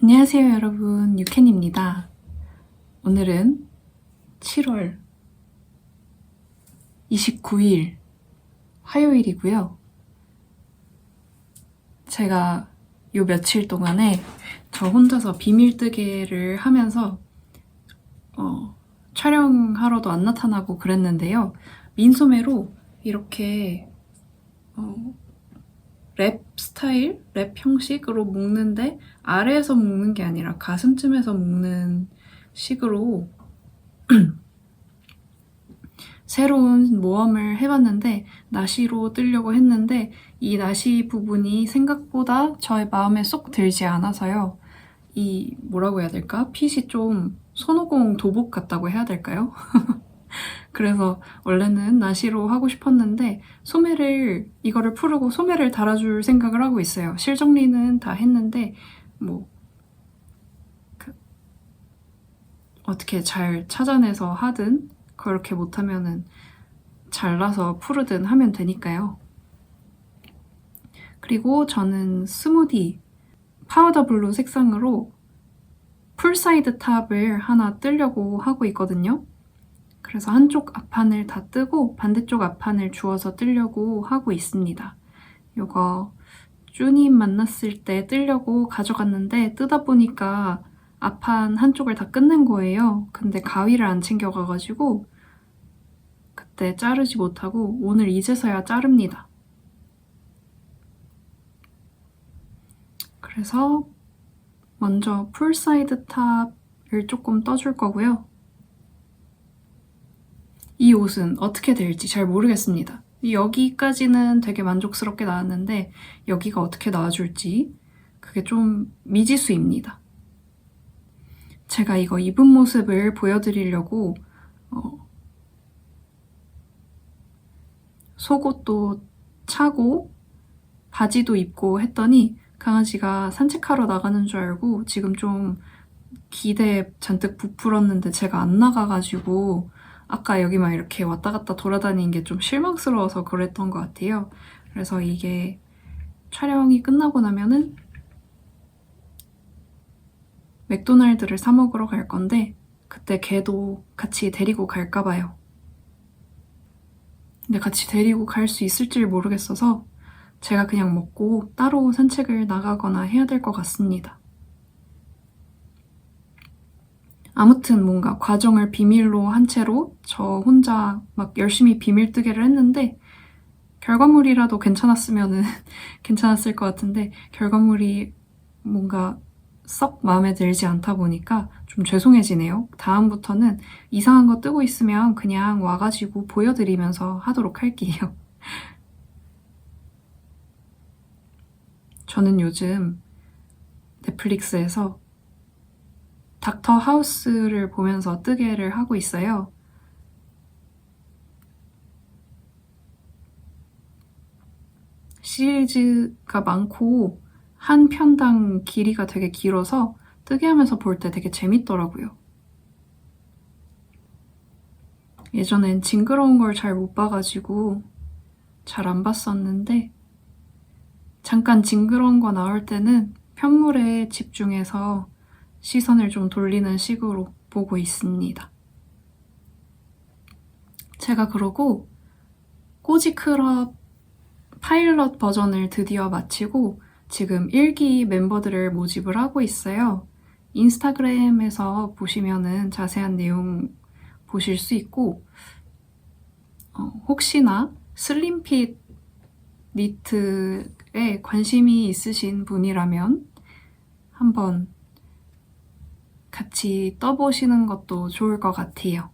안녕하세요 여러분, 유캔입니다. 오늘은 7월 29일 화요일이고요. 제가 요 며칠 동안에 저 혼자서 비밀뜨개를 하면서 촬영하러도 안 나타나고 그랬는데요. 민소매로 이렇게 랩 스타일, 랩 형식으로 묶는데 아래에서 묶는 게 아니라 가슴쯤에서 묶는 식으로 새로운 모험을 해봤는데 나시로 뜨려고 했는데 이 나시 부분이 생각보다 저의 마음에 쏙 들지 않아서요. 이 뭐라고 해야 될까? 핏이 좀 손오공 도복 같다고 해야 될까요? 그래서 원래는 나시로 하고 싶었는데 이거를 풀고 소매를 달아줄 생각을 하고 있어요. 실정리는 다 했는데 어떻게 잘 찾아내서 하든 그렇게 못하면은 잘라서 풀으든 하면 되니까요. 그리고 저는 스무디 파우더 블루 색상으로 풀사이드 탑을 하나 뜨려고 하고 있거든요. 그래서 한쪽 앞판을 다 뜨고 반대쪽 앞판을 주워서 뜨려고 하고 있습니다. 이거 쭈님 만났을 때 뜨려고 가져갔는데 뜨다 보니까 앞판 한쪽을 다 끝낸 거예요. 근데 가위를 안 챙겨가가지고 그때 자르지 못하고 오늘 이제서야 자릅니다. 그래서 먼저 풀사이드 탑을 조금 떠줄 거고요. 이 옷은 어떻게 될지 잘 모르겠습니다. 여기까지는 되게 만족스럽게 나왔는데 여기가 어떻게 나와줄지 그게 좀 미지수입니다. 제가 이거 입은 모습을 보여드리려고 속옷도 차고 바지도 입고 했더니 강아지가 산책하러 나가는 줄 알고 지금 좀 기대에 잔뜩 부풀었는데 제가 안 나가가지고 아까 여기 막 이렇게 왔다 갔다 돌아다니는 게 좀 실망스러워서 그랬던 것 같아요. 그래서 이게 촬영이 끝나고 나면은 맥도날드를 사 먹으러 갈 건데 그때 걔도 같이 데리고 갈까 봐요. 근데 같이 데리고 갈 수 있을지 모르겠어서 제가 그냥 먹고 따로 산책을 나가거나 해야 될 것 같습니다. 아무튼 뭔가 과정을 비밀로 한 채로 저 혼자 막 열심히 비밀뜨개를 했는데 결과물이라도 괜찮았으면은 괜찮았을 것 같은데 결과물이 뭔가 썩 마음에 들지 않다 보니까 좀 죄송해지네요. 다음부터는 이상한 거 뜨고 있으면 그냥 와가지고 보여드리면서 하도록 할게요. 저는 요즘 넷플릭스에서 닥터 하우스를 보면서 뜨개를 하고 있어요. 시리즈가 많고 한 편당 길이가 되게 길어서 뜨개하면서 볼 때 되게 재밌더라고요. 예전엔 징그러운 걸 잘 못 봐가지고 잘 안 봤었는데 잠깐 징그러운 거 나올 때는 편물에 집중해서 시선을 좀 돌리는 식으로 보고 있습니다. 제가 그러고 꼬지클럽 파일럿 버전을 드디어 마치고 지금 1기 멤버들을 모집을 하고 있어요. 인스타그램에서 보시면은 자세한 내용 보실 수 있고 혹시나 슬림핏 니트에 관심이 있으신 분이라면 한번 같이 떠보시는 것도 좋을 것 같아요.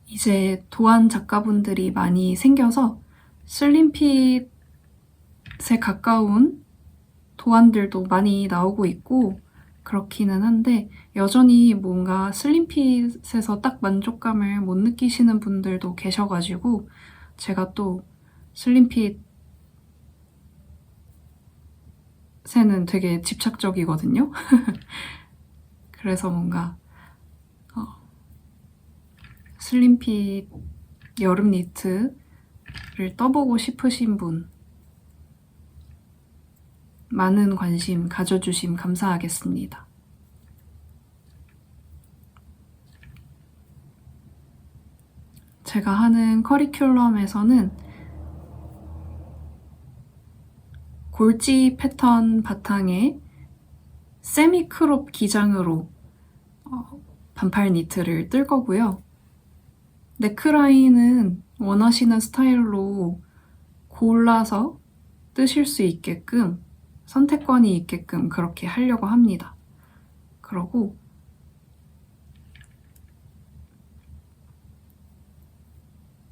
이제 도안 작가분들이 많이 생겨서 슬림핏에 가까운 도안들도 많이 나오고 있고 그렇기는 한데 여전히 뭔가 슬림핏에서 딱 만족감을 못 느끼시는 분들도 계셔가지고 제가 또 슬림핏에는 되게 집착적이거든요. 그래서 뭔가 슬림핏 여름 니트 떠보고 싶으신 분 많은 관심 가져주심 감사하겠습니다. 제가 하는 커리큘럼에서는 골지 패턴 바탕에 세미 크롭 기장으로 반팔 니트를 뜰 거고요. 넥라인은 원하시는 스타일로 골라서 뜨실 수 있게끔 선택권이 있게끔 그렇게 하려고 합니다. 그러고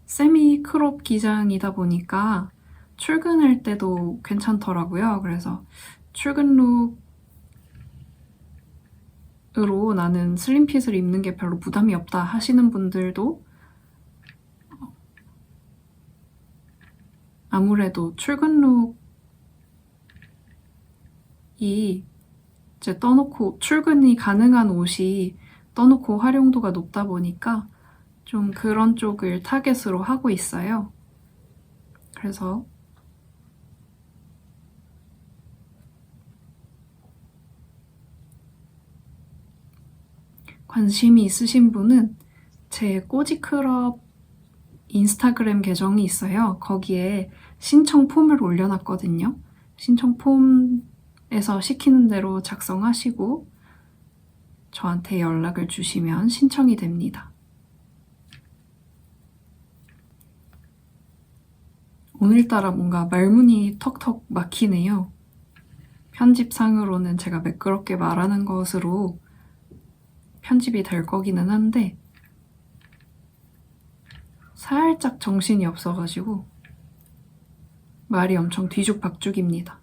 세미 크롭 기장이다 보니까 출근할 때도 괜찮더라고요. 그래서 출근 룩으로 나는 슬림핏을 입는 게 별로 부담이 없다 하시는 분들도 아무래도 출근 룩이 이제 떠놓고 출근이 가능한 옷이 떠놓고 활용도가 높다 보니까 좀 그런 쪽을 타겟으로 하고 있어요. 그래서 관심이 있으신 분은 제 꼬지클럽 인스타그램 계정이 있어요. 거기에 신청 폼을 올려놨거든요. 신청 폼에서 시키는 대로 작성하시고 저한테 연락을 주시면 신청이 됩니다. 오늘따라 뭔가 말문이 턱턱 막히네요. 편집상으로는 제가 매끄럽게 말하는 것으로 편집이 될 거기는 한데 살짝 정신이 없어가지고 말이 엄청 뒤죽박죽입니다.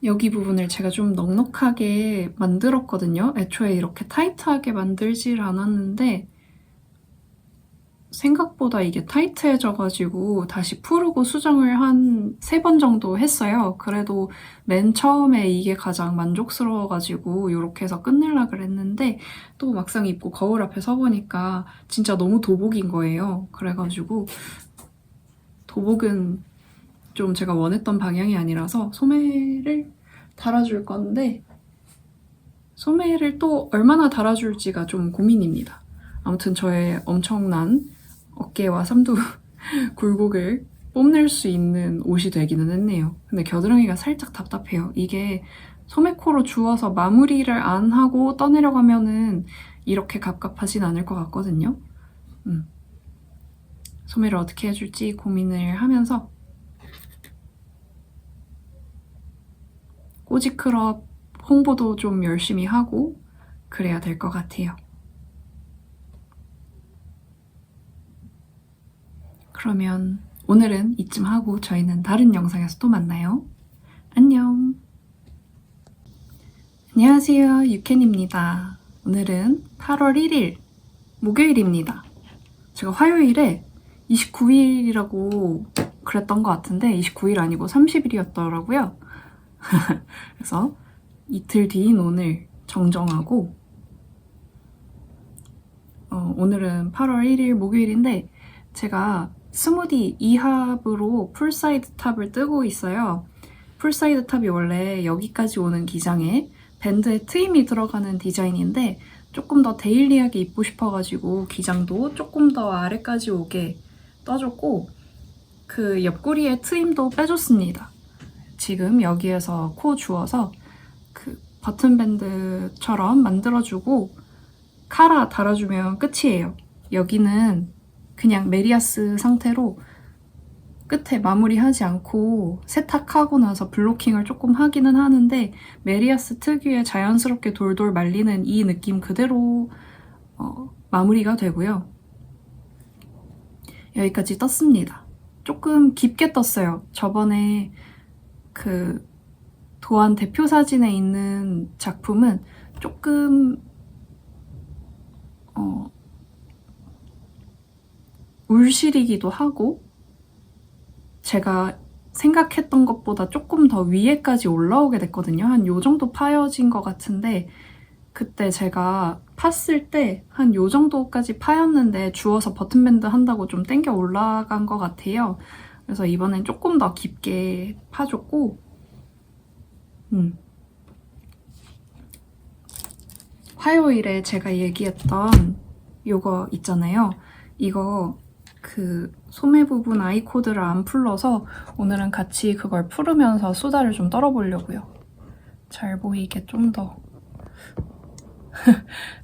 여기 부분을 제가 좀 넉넉하게 만들었거든요. 애초에 이렇게 타이트하게 만들질 않았는데 생각보다 이게 타이트해져가지고 다시 푸르고 수정을 한 3번 정도 했어요. 그래도 맨 처음에 이게 가장 만족스러워가지고 이렇게 해서 끝내려고 그랬는데 또 막상 입고 거울 앞에 서보니까 진짜 너무 도복인 거예요. 그래가지고 도복은 좀 제가 원했던 방향이 아니라서 소매를 달아줄 건데 소매를 또 얼마나 달아줄지가 좀 고민입니다. 아무튼 저의 엄청난 어깨와 삼두 굴곡을 뽐낼 수 있는 옷이 되기는 했네요. 근데 겨드랑이가 살짝 답답해요. 이게 소매코로 주워서 마무리를 안 하고 떠내려가면은 이렇게 갑갑하진 않을 것 같거든요. 소매를 어떻게 해줄지 고민을 하면서 꼬지클럽 홍보도 좀 열심히 하고 그래야 될 것 같아요. 그러면 오늘은 이쯤 하고 저희는 다른 영상에서 또 만나요. 안녕. 안녕하세요. 유캔입니다. 오늘은 8월 1일 목요일입니다. 제가 화요일에 29일이라고 그랬던 것 같은데 29일 아니고 30일이었더라고요. 그래서 이틀 뒤인 오늘 정정하고 오늘은 8월 1일 목요일인데 제가 스무디 2합으로 풀사이드 탑을 뜨고 있어요. 풀사이드 탑이 원래 여기까지 오는 기장에 밴드에 트임이 들어가는 디자인인데 조금 더 데일리하게 입고 싶어가지고 기장도 조금 더 아래까지 오게 떠줬고 그 옆구리에 트임도 빼줬습니다. 지금 여기에서 코 주워서 그 버튼밴드처럼 만들어주고 카라 달아주면 끝이에요. 여기는 그냥 메리아스 상태로 끝에 마무리하지 않고 세탁하고 나서 블로킹을 조금 하기는 하는데 메리아스 특유의 자연스럽게 돌돌 말리는 이 느낌 그대로 마무리가 되고요. 여기까지 떴습니다. 조금 깊게 떴어요. 저번에 그 도안 대표 사진에 있는 작품은 조금 울실이기도 하고 제가 생각했던 것보다 조금 더 위에까지 올라오게 됐거든요. 한 요 정도 파여진 것 같은데 그때 제가 팠을 때 한 요 정도까지 파였는데 주워서 버튼밴드 한다고 좀 땡겨 올라간 것 같아요. 그래서 이번엔 조금 더 깊게 파줬고 화요일에 제가 얘기했던 요거 있잖아요. 이거 그 소매 부분 아이 코드를 안 풀러서 오늘은 같이 그걸 풀으면서 수다를 좀 떨어보려고요. 잘 보이게 좀 더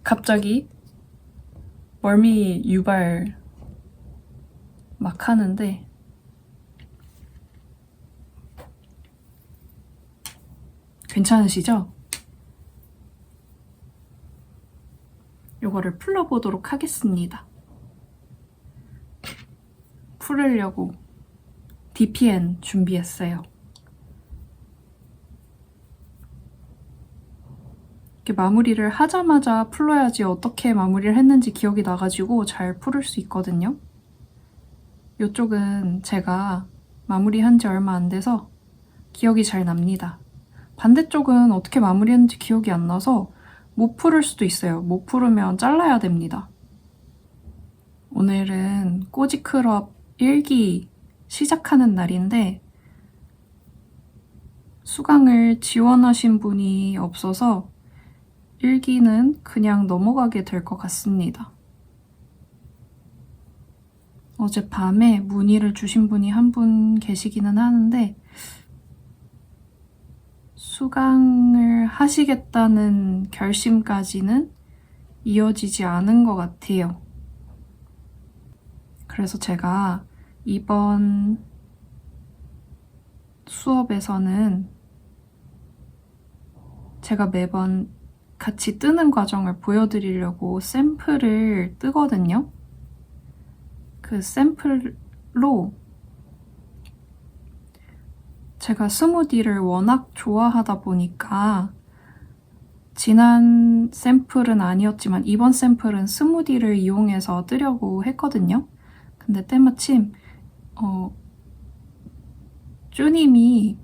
갑자기 멀미 유발 막 하는데 괜찮으시죠? 요거를 풀러보도록 하겠습니다. 풀으려고 DPN 준비했어요. 이렇게 마무리를 하자마자 풀러야지 어떻게 마무리를 했는지 기억이 나가지고 잘 풀을 수 있거든요. 이쪽은 제가 마무리한 지 얼마 안 돼서 기억이 잘 납니다. 반대쪽은 어떻게 마무리했는지 기억이 안 나서 못 풀을 수도 있어요. 못 풀으면 잘라야 됩니다. 오늘은 꼬지클럽 1기 시작하는 날인데 수강을 지원하신 분이 없어서 1기는 그냥 넘어가게 될 것 같습니다. 어젯밤에 문의를 주신 분이 한 분 계시기는 하는데 수강을 하시겠다는 결심까지는 이어지지 않은 것 같아요. 그래서 제가 이번 수업에서는 제가 매번 같이 뜨는 과정을 보여드리려고 샘플을 뜨거든요. 그 샘플로 제가 스무디를 워낙 좋아하다 보니까 지난 샘플은 아니었지만 이번 샘플은 스무디를 이용해서 뜨려고 했거든요. 근데 때마침 쭈님이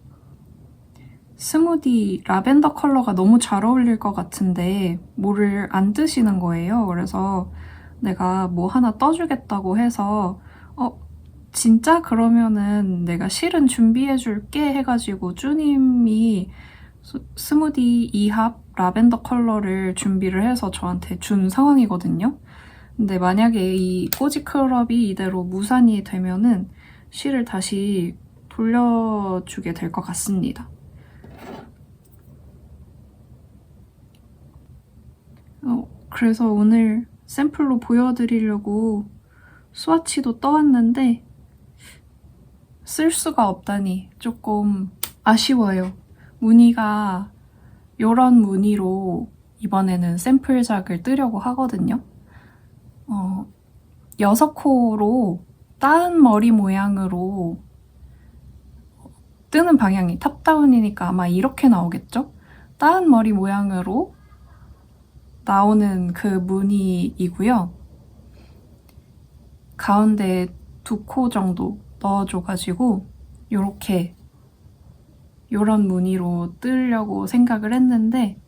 스무디 라벤더 컬러가 너무 잘 어울릴 것 같은데 뭐를 안 뜨시는 거예요. 그래서 내가 뭐 하나 떠주겠다고 해서 진짜? 그러면은 내가 실은 준비해줄게 해가지고 쭈님이 스무디 2합 라벤더 컬러를 준비를 해서 저한테 준 상황이거든요. 근데 만약에 이 꼬지클럽이 이대로 무산이 되면은 실을 다시 돌려주게 될 것 같습니다. 그래서 오늘 샘플로 보여드리려고 스와치도 떠왔는데 쓸 수가 없다니 조금 아쉬워요. 무늬가 이런 무늬로 이번에는 샘플작을 뜨려고 하거든요. 6코로 따은 머리 모양으로 뜨는 방향이 탑다운이니까 아마 이렇게 나오겠죠? 따은 머리 모양으로 나오는 그 무늬이고요. 가운데 2코 정도 넣어줘가지고 요렇게 요런 무늬로 뜨려고 생각을 했는데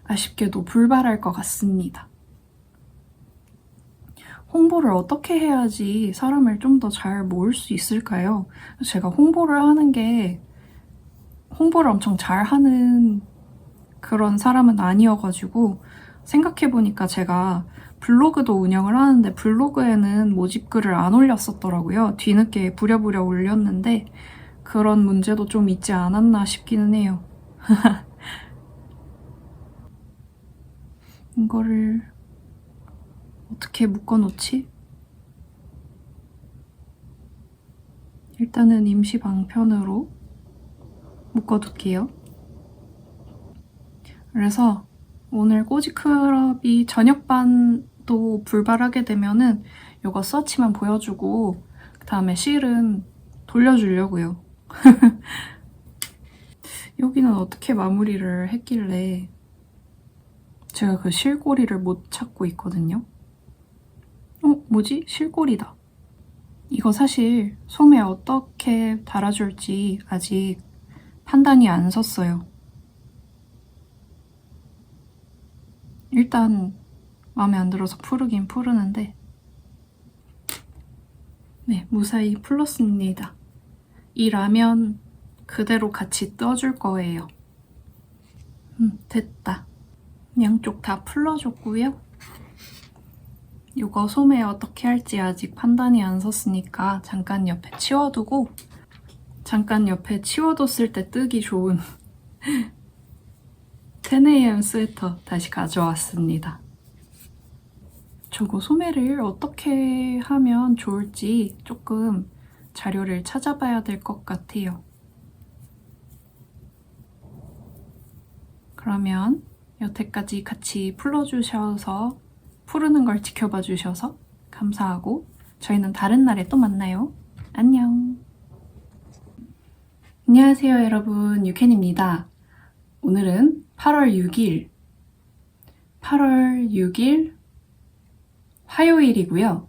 아쉽게도 불발할 것 같습니다. 홍보를 어떻게 해야지 사람을 좀 더 잘 모을 수 있을까요? 제가 홍보를 엄청 잘하는 그런 사람은 아니어가지고 생각해보니까 제가 블로그도 운영을 하는데 블로그에는 모집글을 안 올렸었더라고요. 뒤늦게 부랴부랴 올렸는데 그런 문제도 좀 있지 않았나 싶기는 해요. 이거를 어떻게 묶어놓지? 일단은 임시 방편으로 묶어둘게요. 그래서 오늘 꼬지클럽이 저녁반도 불발하게 되면은 이거 스와치만 보여주고 그 다음에 실은 돌려주려고요. 여기는 어떻게 마무리를 했길래 제가 그 실꼬리를 못 찾고 있거든요. 뭐지? 실꼬리다. 이거 사실 솜에 어떻게 달아줄지 아직 판단이 안 섰어요. 일단 마음에 안 들어서 푸르긴 푸르는데 네, 무사히 풀렀습니다. 이 라면 그대로 같이 떠줄 거예요. 됐다. 양쪽 다 풀러줬고요. 이거 소매 어떻게 할지 아직 판단이 안 섰으니까 잠깐 옆에 치워두고 잠깐 옆에 치워뒀을 때 뜨기 좋은 10am 스웨터 다시 가져왔습니다. 저거 소매를 어떻게 하면 좋을지 조금 자료를 찾아봐야 될 것 같아요. 그러면 여태까지 같이 풀어주셔서 푸르는 걸 지켜봐 주셔서 감사하고 저희는 다른 날에 또 만나요. 안녕. 안녕하세요 여러분, 유캔입니다. 오늘은 8월 6일 화요일이고요.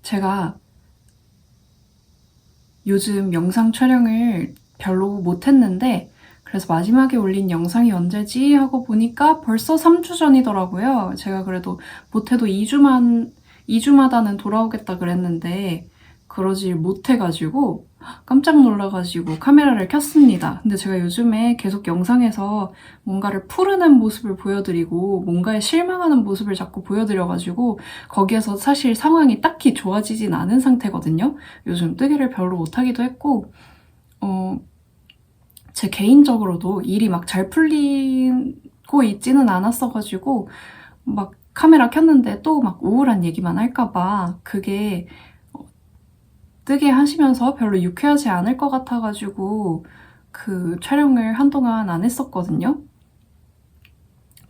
제가 요즘 영상 촬영을 별로 못했는데 그래서 마지막에 올린 영상이 언제지 하고 보니까 벌써 3주 전이더라고요. 제가 그래도 못해도 2주마다는 돌아오겠다 그랬는데 그러질 못해가지고 깜짝 놀라가지고 카메라를 켰습니다. 근데 제가 요즘에 계속 영상에서 뭔가를 푸르는 모습을 보여드리고 뭔가에 실망하는 모습을 자꾸 보여드려가지고 거기에서 사실 상황이 딱히 좋아지진 않은 상태거든요. 요즘 뜨개를 별로 못하기도 했고 제 개인적으로도 일이 막 잘 풀리고 있지는 않았어가지고 막 카메라 켰는데 또 막 우울한 얘기만 할까봐 그게 뜨개 하시면서 별로 유쾌하지 않을 것 같아가지고 그 촬영을 한동안 안 했었거든요.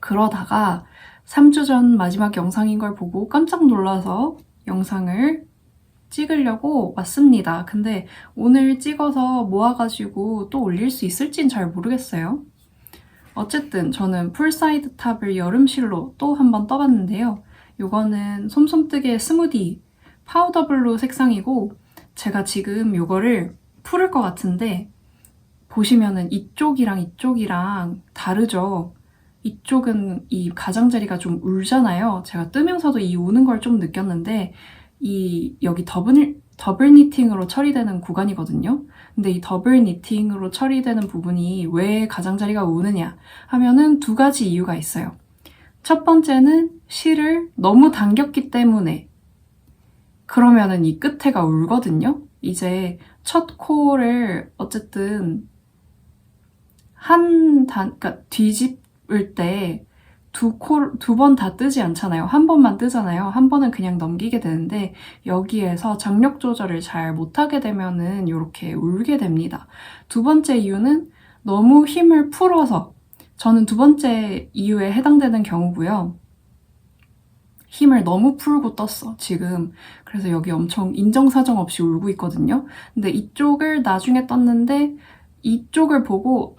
그러다가 3주 전 마지막 영상인 걸 보고 깜짝 놀라서 영상을 찍으려고 왔습니다. 근데 오늘 찍어서 모아가지고 또 올릴 수 있을진 잘 모르겠어요. 어쨌든 저는 풀사이드 탑을 여름실로 또 한번 떠봤는데요. 이거는 솜솜뜨개 스무디 파우더 블루 색상이고 제가 지금 이거를 풀을 것 같은데 보시면은 이쪽이랑 다르죠? 이쪽은 이 가장자리가 좀 울잖아요. 제가 뜨면서도 이 우는 걸 좀 느꼈는데 여기 더블 니팅으로 처리되는 구간이거든요. 근데 이 더블 니팅으로 처리되는 부분이 왜 가장자리가 우느냐 하면은 두 가지 이유가 있어요. 첫 번째는 실을 너무 당겼기 때문에 그러면은 이 끝에가 울거든요. 이제 첫 코를 어쨌든 그러니까 뒤집을 때 두 번 다 뜨지 않잖아요. 한 번만 뜨잖아요. 한 번은 그냥 넘기게 되는데 여기에서 장력 조절을 잘 못하게 되면은 이렇게 울게 됩니다. 두 번째 이유는 너무 힘을 풀어서 저는 두 번째 이유에 해당되는 경우고요. 힘을 너무 풀고 떴어, 지금. 그래서 여기 엄청 인정사정 없이 울고 있거든요. 근데 이쪽을 나중에 떴는데 이쪽을 보고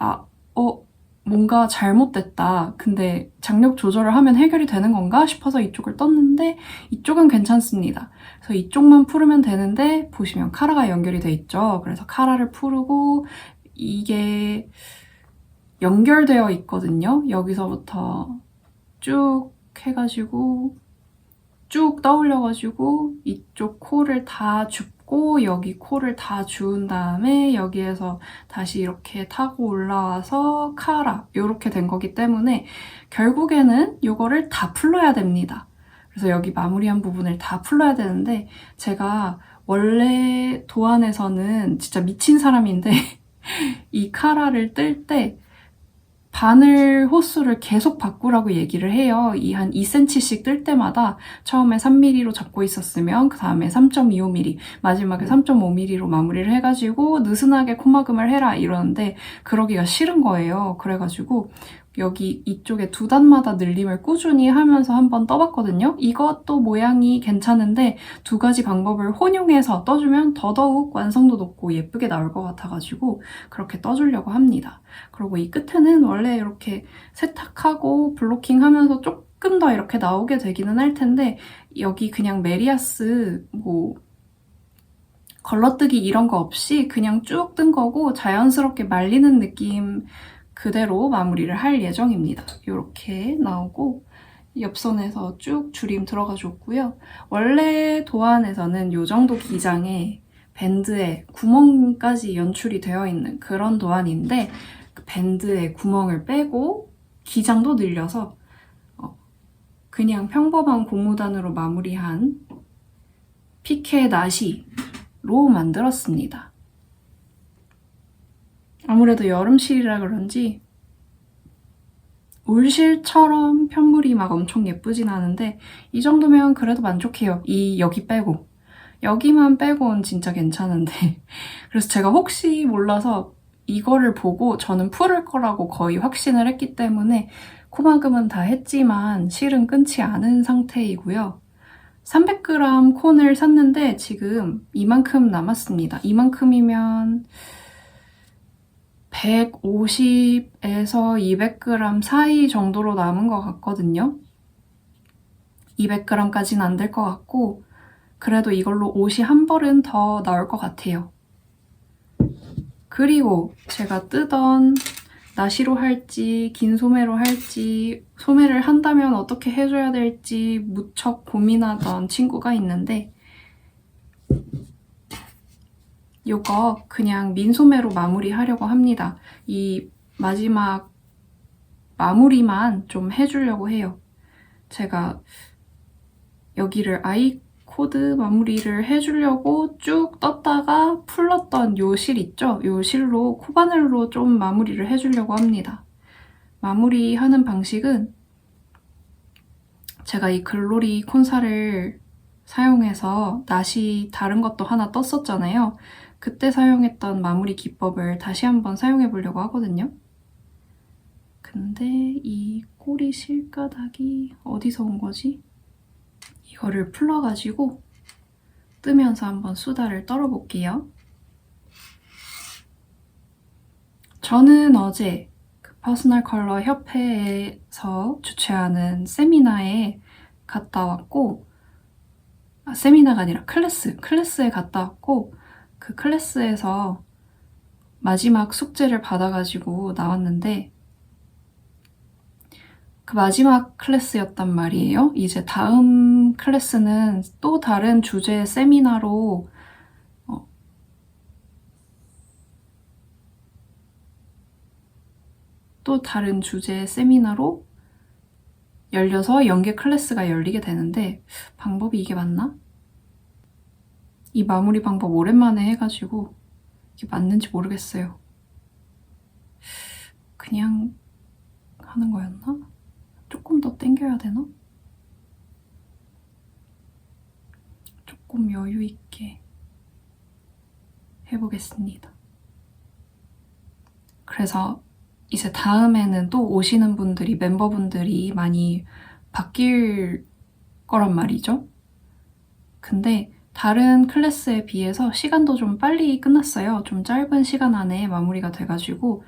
뭔가 잘못됐다. 근데 장력 조절을 하면 해결이 되는 건가 싶어서 이쪽을 떴는데 이쪽은 괜찮습니다. 그래서 이쪽만 풀으면 되는데 보시면 카라가 연결이 돼 있죠. 그래서 카라를 풀고 이게 연결되어 있거든요. 여기서부터 쭉 해가지고 쭉 떠올려가지고 이쪽 코를 다 줍고 여기 코를 다 주운 다음에 여기에서 다시 이렇게 타고 올라와서 카라 이렇게 된 거기 때문에 결국에는 이거를 다 풀러야 됩니다. 그래서 여기 마무리한 부분을 다 풀러야 되는데 제가 원래 도안에서는 진짜 미친 사람인데 이 카라를 뜰 때 바늘 호수를 계속 바꾸라고 얘기를 해요. 이 한 2cm씩 뜰 때마다 처음에 3mm로 잡고 있었으면 그 다음에 3.25mm, 마지막에 3.5mm로 마무리를 해가지고 느슨하게 콤마금을 해라 이러는데 그러기가 싫은 거예요. 그래가지고 여기 이쪽에 두 단마다 늘림을 꾸준히 하면서 한번 떠봤거든요. 이것도 모양이 괜찮은데 두 가지 방법을 혼용해서 떠주면 더더욱 완성도 높고 예쁘게 나올 것 같아가지고 그렇게 떠주려고 합니다. 그리고 이 끝에는 원래 이렇게 세탁하고 블로킹하면서 조금 더 이렇게 나오게 되기는 할 텐데 여기 그냥 메리아스 걸러뜨기 이런 거 없이 그냥 쭉 뜬 거고 자연스럽게 말리는 느낌 그대로 마무리를 할 예정입니다. 이렇게 나오고 옆선에서 쭉 줄임 들어가 줬고요. 원래 도안에서는 이 정도 기장에 밴드에 구멍까지 연출이 되어 있는 그런 도안인데 그 밴드에 구멍을 빼고 기장도 늘려서 그냥 평범한 고무단으로 마무리한 피케 나시로 만들었습니다. 아무래도 여름실이라 그런지 울실처럼 편물이 막 엄청 예쁘진 않은데 이 정도면 그래도 만족해요. 여기 빼고. 여기만 빼고는 진짜 괜찮은데 그래서 제가 혹시 몰라서 이거를 보고 저는 풀을 거라고 거의 확신을 했기 때문에 코막음은 다 했지만 실은 끊지 않은 상태이고요. 300g 콘을 샀는데 지금 이만큼 남았습니다. 이만큼이면 150에서 200g 사이 정도로 남은 것 같거든요. 200g까지는 안 될 것 같고 그래도 이걸로 옷이 한 벌은 더 나올 것 같아요. 그리고 제가 뜨던 나시로 할지 긴 소매로 할지 소매를 한다면 어떻게 해줘야 될지 무척 고민하던 친구가 있는데 이거 그냥 민소매로 마무리하려고 합니다. 이 마지막 마무리만 좀 해주려고 해요. 제가 여기를 아이코드 마무리를 해주려고 쭉 떴다가 풀렀던 요 실 있죠? 요 실로 코바늘로 좀 마무리를 해주려고 합니다. 마무리하는 방식은 제가 이 글로리 콘사를 사용해서 나시 다른 것도 하나 떴었잖아요. 그때 사용했던 마무리 기법을 다시 한번 사용해 보려고 하거든요. 근데 이 꼬리 실가닥이 어디서 온 거지? 이거를 풀러가지고 뜨면서 한번 수다를 떨어볼게요. 저는 어제 퍼스널 컬러 협회에서 주최하는 세미나에 갔다 왔고 세미나가 아니라 클래스에 갔다 왔고 그 클래스에서 마지막 숙제를 받아가지고 나왔는데 그 마지막 클래스였단 말이에요. 이제 다음 클래스는 또 다른 주제의 세미나로 열려서 연계 클래스가 열리게 되는데 방법이 이게 맞나? 이 마무리 방법 오랜만에 해가지고 이게 맞는지 모르겠어요. 그냥 하는 거였나? 조금 더 당겨야 되나? 조금 여유 있게 해보겠습니다. 그래서 이제 다음에는 또 오시는 분들이 멤버분들이 많이 바뀔 거란 말이죠. 근데 다른 클래스에 비해서 시간도 좀 빨리 끝났어요. 좀 짧은 시간 안에 마무리가 돼가지고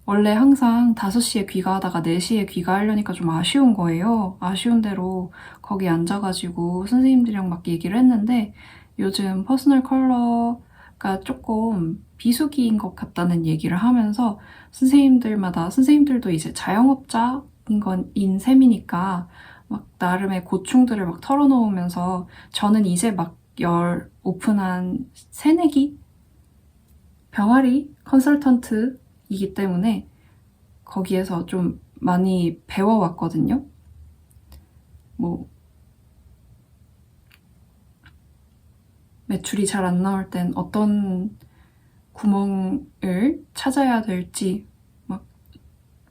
원래 항상 5시에 귀가하다가 4시에 귀가하려니까 좀 아쉬운 거예요. 아쉬운 대로 거기 앉아가지고 선생님들이랑 막 얘기를 했는데 요즘 퍼스널 컬러가 조금 비수기인 것 같다는 얘기를 하면서 선생님들도 이제 자영업자인 셈이니까 막 나름의 고충들을 막 털어놓으면서 저는 이제 막 오픈한 새내기 병아리 컨설턴트이기 때문에 거기에서 좀 많이 배워왔거든요. 뭐 매출이 잘 안 나올 땐 어떤 구멍을 찾아야 될지 막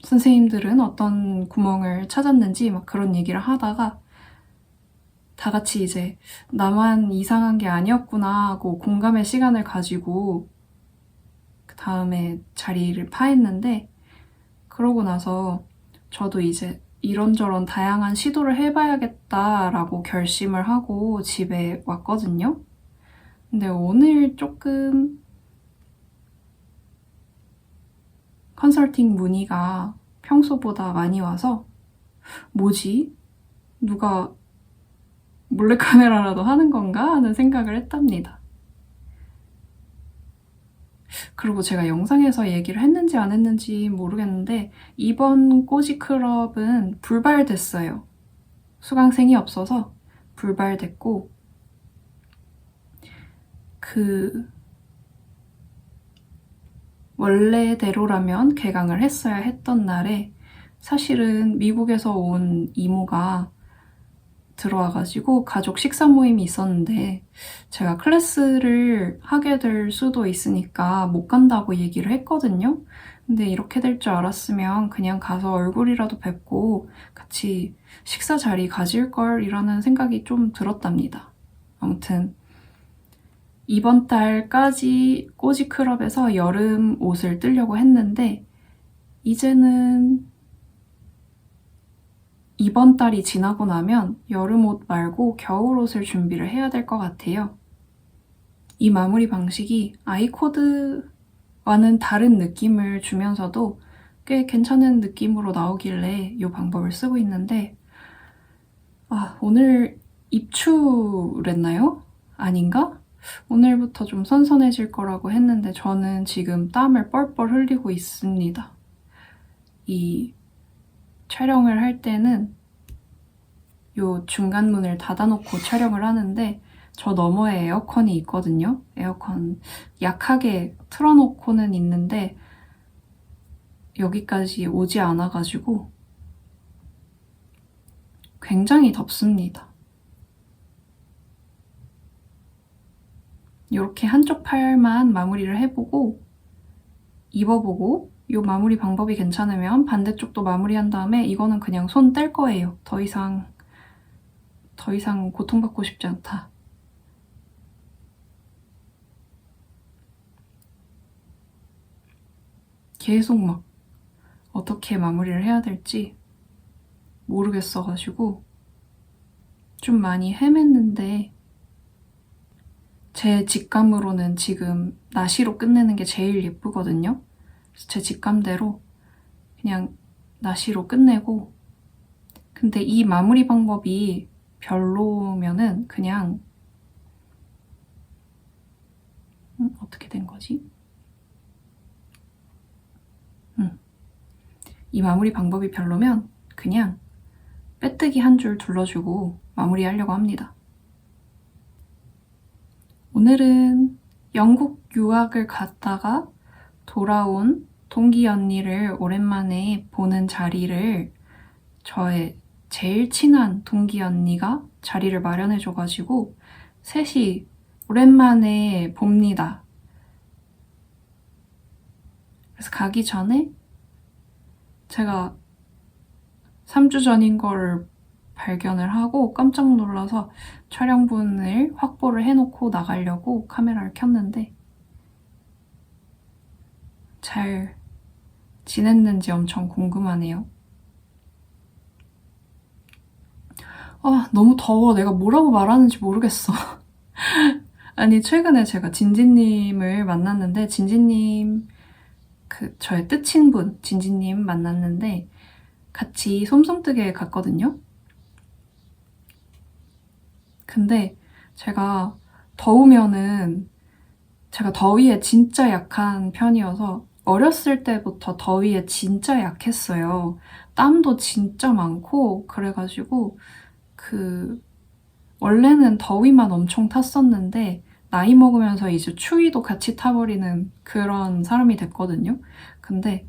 선생님들은 어떤 구멍을 찾았는지 막 그런 얘기를 하다가 다 같이 이제 나만 이상한 게 아니었구나 하고 공감의 시간을 가지고 그 다음에 자리를 파했는데 그러고 나서 저도 이제 이런저런 다양한 시도를 해봐야겠다라고 결심을 하고 집에 왔거든요. 근데 오늘 조금 컨설팅 문의가 평소보다 많이 와서 뭐지? 누가 몰래카메라라도 하는 건가? 하는 생각을 했답니다. 그리고 제가 영상에서 얘기를 했는지 안 했는지 모르겠는데 이번 꼬지 클럽은 불발됐어요. 수강생이 없어서 불발됐고 원래대로라면 개강을 했어야 했던 날에 사실은 미국에서 온 이모가 들어와가지고 가족 식사 모임이 있었는데 제가 클래스를 하게 될 수도 있으니까 못 간다고 얘기를 했거든요. 근데 이렇게 될 줄 알았으면 그냥 가서 얼굴이라도 뵙고 같이 식사 자리 가질 걸이라는 생각이 좀 들었답니다. 아무튼 이번 달까지 꼬지 클럽에서 여름 옷을 뜨려고 했는데 이제는 이번 달이 지나고 나면 여름 옷 말고 겨울 옷을 준비를 해야 될 것 같아요. 이 마무리 방식이 아이코드와는 다른 느낌을 주면서도 꽤 괜찮은 느낌으로 나오길래 이 방법을 쓰고 있는데 오늘 입추랬나요? 아닌가? 오늘부터 좀 선선해질 거라고 했는데 저는 지금 땀을 뻘뻘 흘리고 있습니다. 이 촬영을 할 때는 요 중간 문을 닫아놓고 촬영을 하는데 저 너머에 에어컨이 있거든요. 에어컨 약하게 틀어놓고는 있는데 여기까지 오지 않아가지고 굉장히 덥습니다. 이렇게 한쪽 팔만 마무리를 해보고 입어보고 이 마무리 방법이 괜찮으면 반대쪽도 마무리한 다음에 이거는 그냥 손 뗄 거예요. 더 이상 고통받고 싶지 않다. 계속 막 어떻게 마무리를 해야 될지 모르겠어가지고 좀 많이 헤맸는데 제 직감으로는 지금 나시로 끝내는 게 제일 예쁘거든요. 그래서 제 직감대로 그냥 나시로 끝내고 근데 이 마무리 방법이 별로면은 그냥 어떻게 된 거지? 이 마무리 방법이 별로면 그냥 빼뜨기 한 줄 둘러주고 마무리하려고 합니다. 오늘은 영국 유학을 갔다가 돌아온 동기 언니를 오랜만에 보는 자리를 저의 제일 친한 동기 언니가 자리를 마련해줘가지고 셋이 오랜만에 봅니다. 그래서 가기 전에 제가 3주 전인 걸 발견을 하고 깜짝 놀라서 촬영분을 확보를 해놓고 나가려고 카메라를 켰는데 잘 지냈는지 엄청 궁금하네요. 너무 더워. 내가 뭐라고 말하는지 모르겠어. 아니 최근에 제가 진지님을 만났는데 진지님 저의 뜻친분 진지님 만났는데 같이 솜솜뜨게 갔거든요. 근데 제가 더우면은 제가 더위에 진짜 약한 편이어서 어렸을 때부터 더위에 진짜 약했어요. 땀도 진짜 많고 그래가지고 원래는 더위만 엄청 탔었는데 나이 먹으면서 이제 추위도 같이 타버리는 그런 사람이 됐거든요. 근데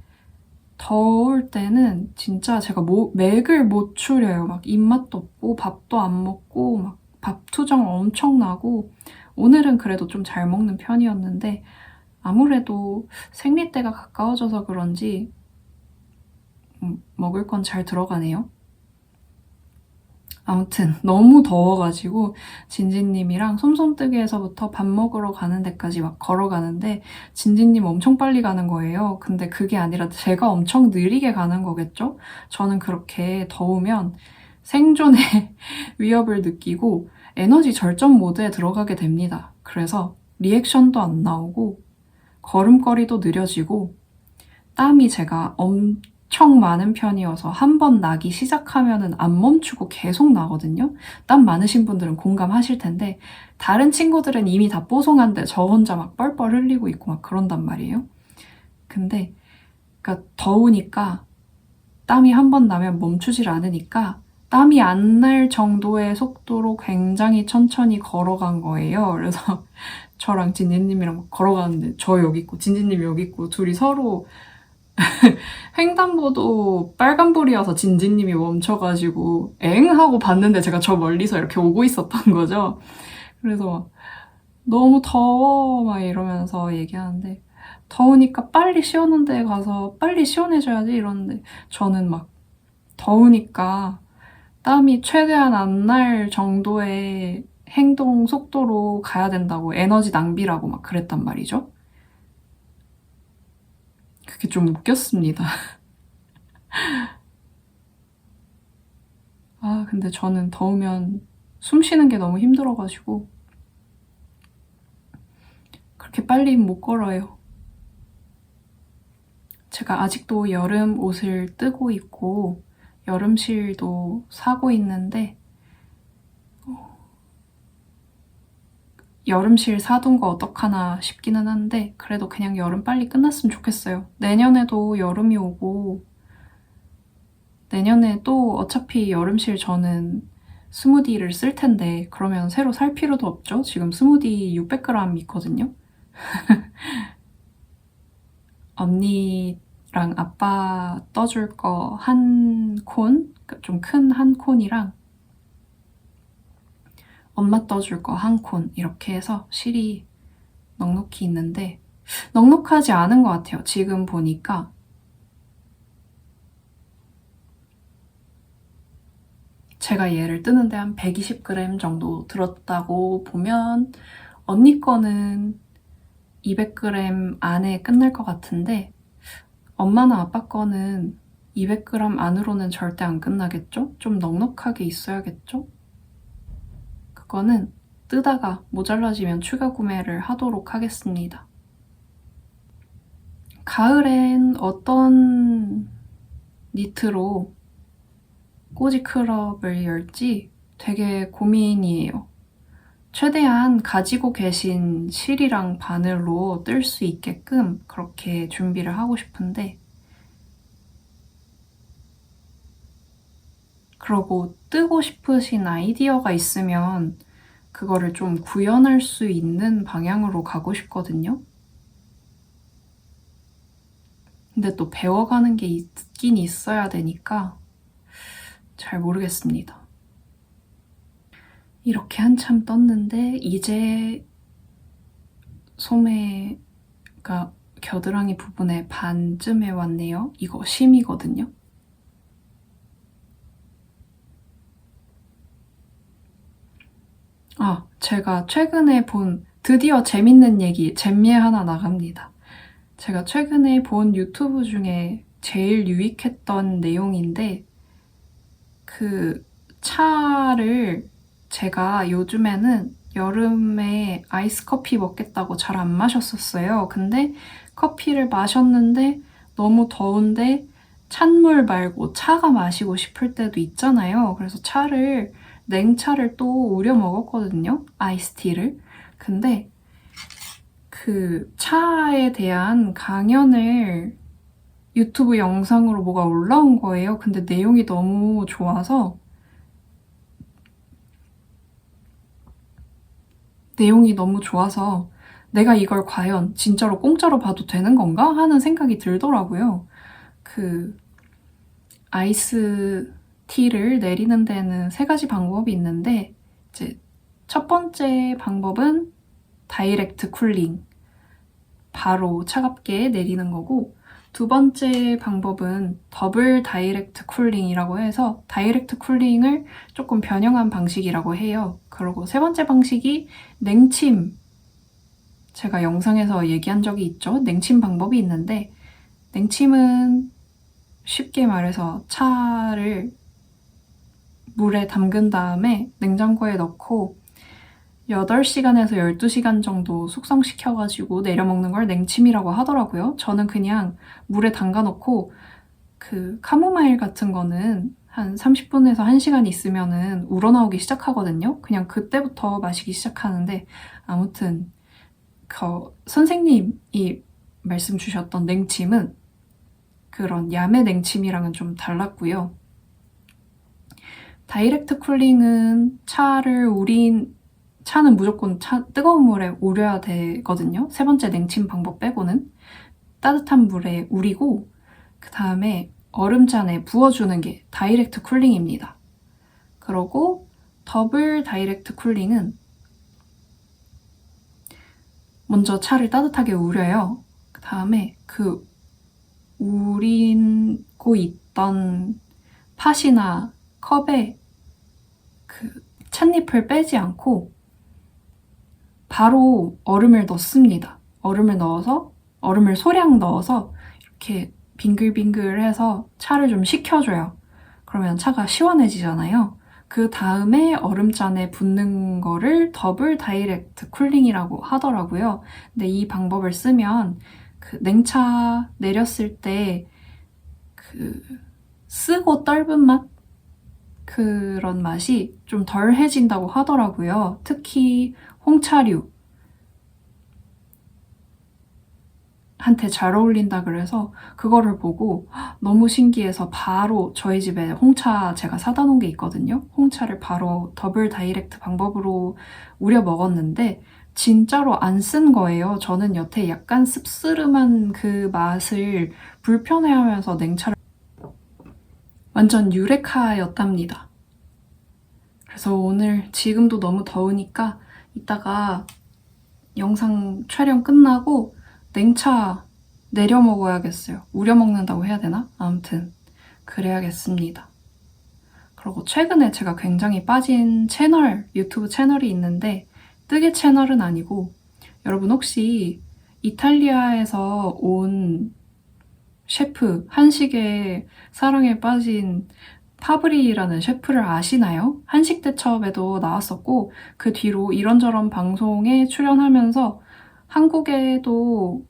더울 때는 진짜 제가 맥을 못 추려요. 막 입맛도 없고 밥도 안 먹고 막 밥 투정 엄청 나고 오늘은 그래도 좀 잘 먹는 편이었는데 아무래도 생리대가 가까워져서 그런지 먹을 건 잘 들어가네요. 아무튼 너무 더워가지고 진지님이랑 솜솜뜨기에서부터 밥 먹으러 가는 데까지 막 걸어가는데 진지님 엄청 빨리 가는 거예요. 근데 그게 아니라 제가 엄청 느리게 가는 거겠죠? 저는 그렇게 더우면 생존의 위협을 느끼고 에너지 절전 모드에 들어가게 됩니다. 그래서 리액션도 안 나오고 걸음걸이도 느려지고 땀이 제가 엄청 엄청 많은 편이어서 한 번 나기 시작하면은 안 멈추고 계속 나거든요. 땀 많으신 분들은 공감하실 텐데 다른 친구들은 이미 다 뽀송한데 저 혼자 막 뻘뻘 흘리고 있고 막 그런단 말이에요. 근데 그러니까 더우니까 땀이 한 번 나면 멈추질 않으니까 땀이 안 날 정도의 속도로 굉장히 천천히 걸어간 거예요. 그래서 저랑 진지님이랑 걸어가는데 저 여기 있고 진지님이 여기 있고 둘이 서로 횡단보도 빨간불이어서 진지님이 멈춰가지고 엥? 하고 봤는데 제가 저 멀리서 이렇게 오고 있었던 거죠. 그래서 너무 더워 막 이러면서 얘기하는데 더우니까 빨리 시원한 데 가서 빨리 시원해져야지 이러는데 저는 막 더우니까 땀이 최대한 안 날 정도의 행동 속도로 가야 된다고 에너지 낭비라고 막 그랬단 말이죠. 그게 좀 웃겼습니다. 아, 근데 저는 더우면 숨 쉬는 게 너무 힘들어가지고 그렇게 빨리 못 걸어요. 제가 아직도 여름 옷을 뜨고 있고 여름실도 사고 있는데 여름실 사둔 거 어떡하나 싶기는 한데 그래도 그냥 여름 빨리 끝났으면 좋겠어요. 내년에도 여름이 오고 내년에 또 어차피 여름실 저는 스무디를 쓸 텐데 그러면 새로 살 필요도 없죠? 지금 스무디 600g 있거든요? 언니랑 아빠 떠줄 거 한 콘? 좀 큰 한 콘이랑 엄마 떠줄 거 한 콘 이렇게 해서 실이 넉넉히 있는데 넉넉하지 않은 것 같아요. 지금 보니까 제가 얘를 뜨는데 한 120g 정도 들었다고 보면 언니 거는 200g 안에 끝날 것 같은데 엄마나 아빠 거는 200g 안으로는 절대 안 끝나겠죠? 좀 넉넉하게 있어야겠죠? 그거는 뜨다가 모자라지면 추가 구매를 하도록 하겠습니다. 가을엔 어떤 니트로 꼬지클럽을 열지 되게 고민이에요. 최대한 가지고 계신 실이랑 바늘로 뜰 수 있게끔 그렇게 준비를 하고 싶은데 그러고 뜨고 싶으신 아이디어가 있으면 그거를 좀 구현할 수 있는 방향으로 가고 싶거든요. 근데 또 배워가는 게 있긴 있어야 되니까 잘 모르겠습니다. 이렇게 한참 떴는데 이제 소매가 겨드랑이 부분에 반쯤에 왔네요. 이거 심이거든요. 아, 제가 최근에 본 드디어 재밌는 얘기, 잼예 하나 나갑니다. 제가 최근에 본 유튜브 중에 제일 유익했던 내용인데 그 차를 제가 요즘에는 여름에 아이스 커피 먹겠다고 잘 안 마셨었어요. 근데 커피를 마셨는데 너무 더운데 찬물 말고 차가 마시고 싶을 때도 있잖아요. 그래서 냉차를 또 우려 먹었거든요. 아이스티를. 근데 그 차에 대한 강연을 유튜브 영상으로 뭐가 올라온 거예요. 근데 내용이 너무 좋아서 내가 이걸 과연 진짜로 공짜로 봐도 되는 건가? 하는 생각이 들더라고요. 그 아이스 티를 내리는 데는 3가지 방법이 있는데 이제 첫 번째 방법은 다이렉트 쿨링, 바로 차갑게 내리는 거고 두 번째 방법은 더블 다이렉트 쿨링이라고 해서 다이렉트 쿨링을 조금 변형한 방식이라고 해요. 그리고 세 번째 방식이 냉침. 제가 영상에서 얘기한 적이 있죠. 냉침 방법이 있는데 냉침은 쉽게 말해서 차를 물에 담근 다음에 냉장고에 넣고 8시간에서 12시간 정도 숙성시켜가지고 내려먹는 걸 냉침이라고 하더라고요. 저는 그냥 물에 담가놓고 그 카모마일 같은 거는 한 30분에서 1시간 있으면은 우러나오기 시작하거든요. 그냥 그때부터 마시기 시작하는데 아무튼 선생님이 말씀 주셨던 냉침은 그런 야매 냉침이랑은 좀 달랐고요. 다이렉트 쿨링은 차는 무조건 뜨거운 물에 우려야 되거든요. 세 번째 냉침 방법 빼고는 따뜻한 물에 우리고 그 다음에 얼음잔에 부어주는 게 다이렉트 쿨링입니다. 그리고 더블 다이렉트 쿨링은 먼저 차를 따뜻하게 우려요. 그 다음에 그 우리고 있던 팥이나 컵에 그 찻잎을 빼지 않고 바로 얼음을 넣습니다. 얼음을 소량 넣어서 이렇게 빙글빙글해서 차를 좀 식혀줘요. 그러면 차가 시원해지잖아요. 그 다음에 얼음잔에 붓는 거를 더블 다이렉트 쿨링이라고 하더라고요. 근데 이 방법을 쓰면 그 냉차 내렸을 때 그 쓰고 떫은 맛? 그런 맛이 좀 덜해진다고 하더라고요. 특히 홍차류 한테 잘 어울린다 그래서 그거를 보고 너무 신기해서 바로 저희 집에 홍차 제가 사다 놓은 게 있거든요. 홍차를 바로 더블 다이렉트 방법으로 우려 먹었는데 진짜로 안 쓴 거예요. 저는 여태 약간 씁쓸한 그 맛을 불편해하면서 냉차를 완전 유레카였답니다. 그래서 오늘 지금도 너무 더우니까 이따가 영상 촬영 끝나고 냉차 내려 먹어야겠어요. 우려 먹는다고 해야 되나? 아무튼 그래야겠습니다. 그리고 최근에 제가 굉장히 빠진 유튜브 채널이 있는데 뜨개 채널은 아니고 여러분 혹시 이탈리아에서 온 셰프, 한식의 사랑에 빠진 파브리라는 셰프를 아시나요? 한식 대첩에도 나왔었고 그 뒤로 이런저런 방송에 출연하면서 한국에도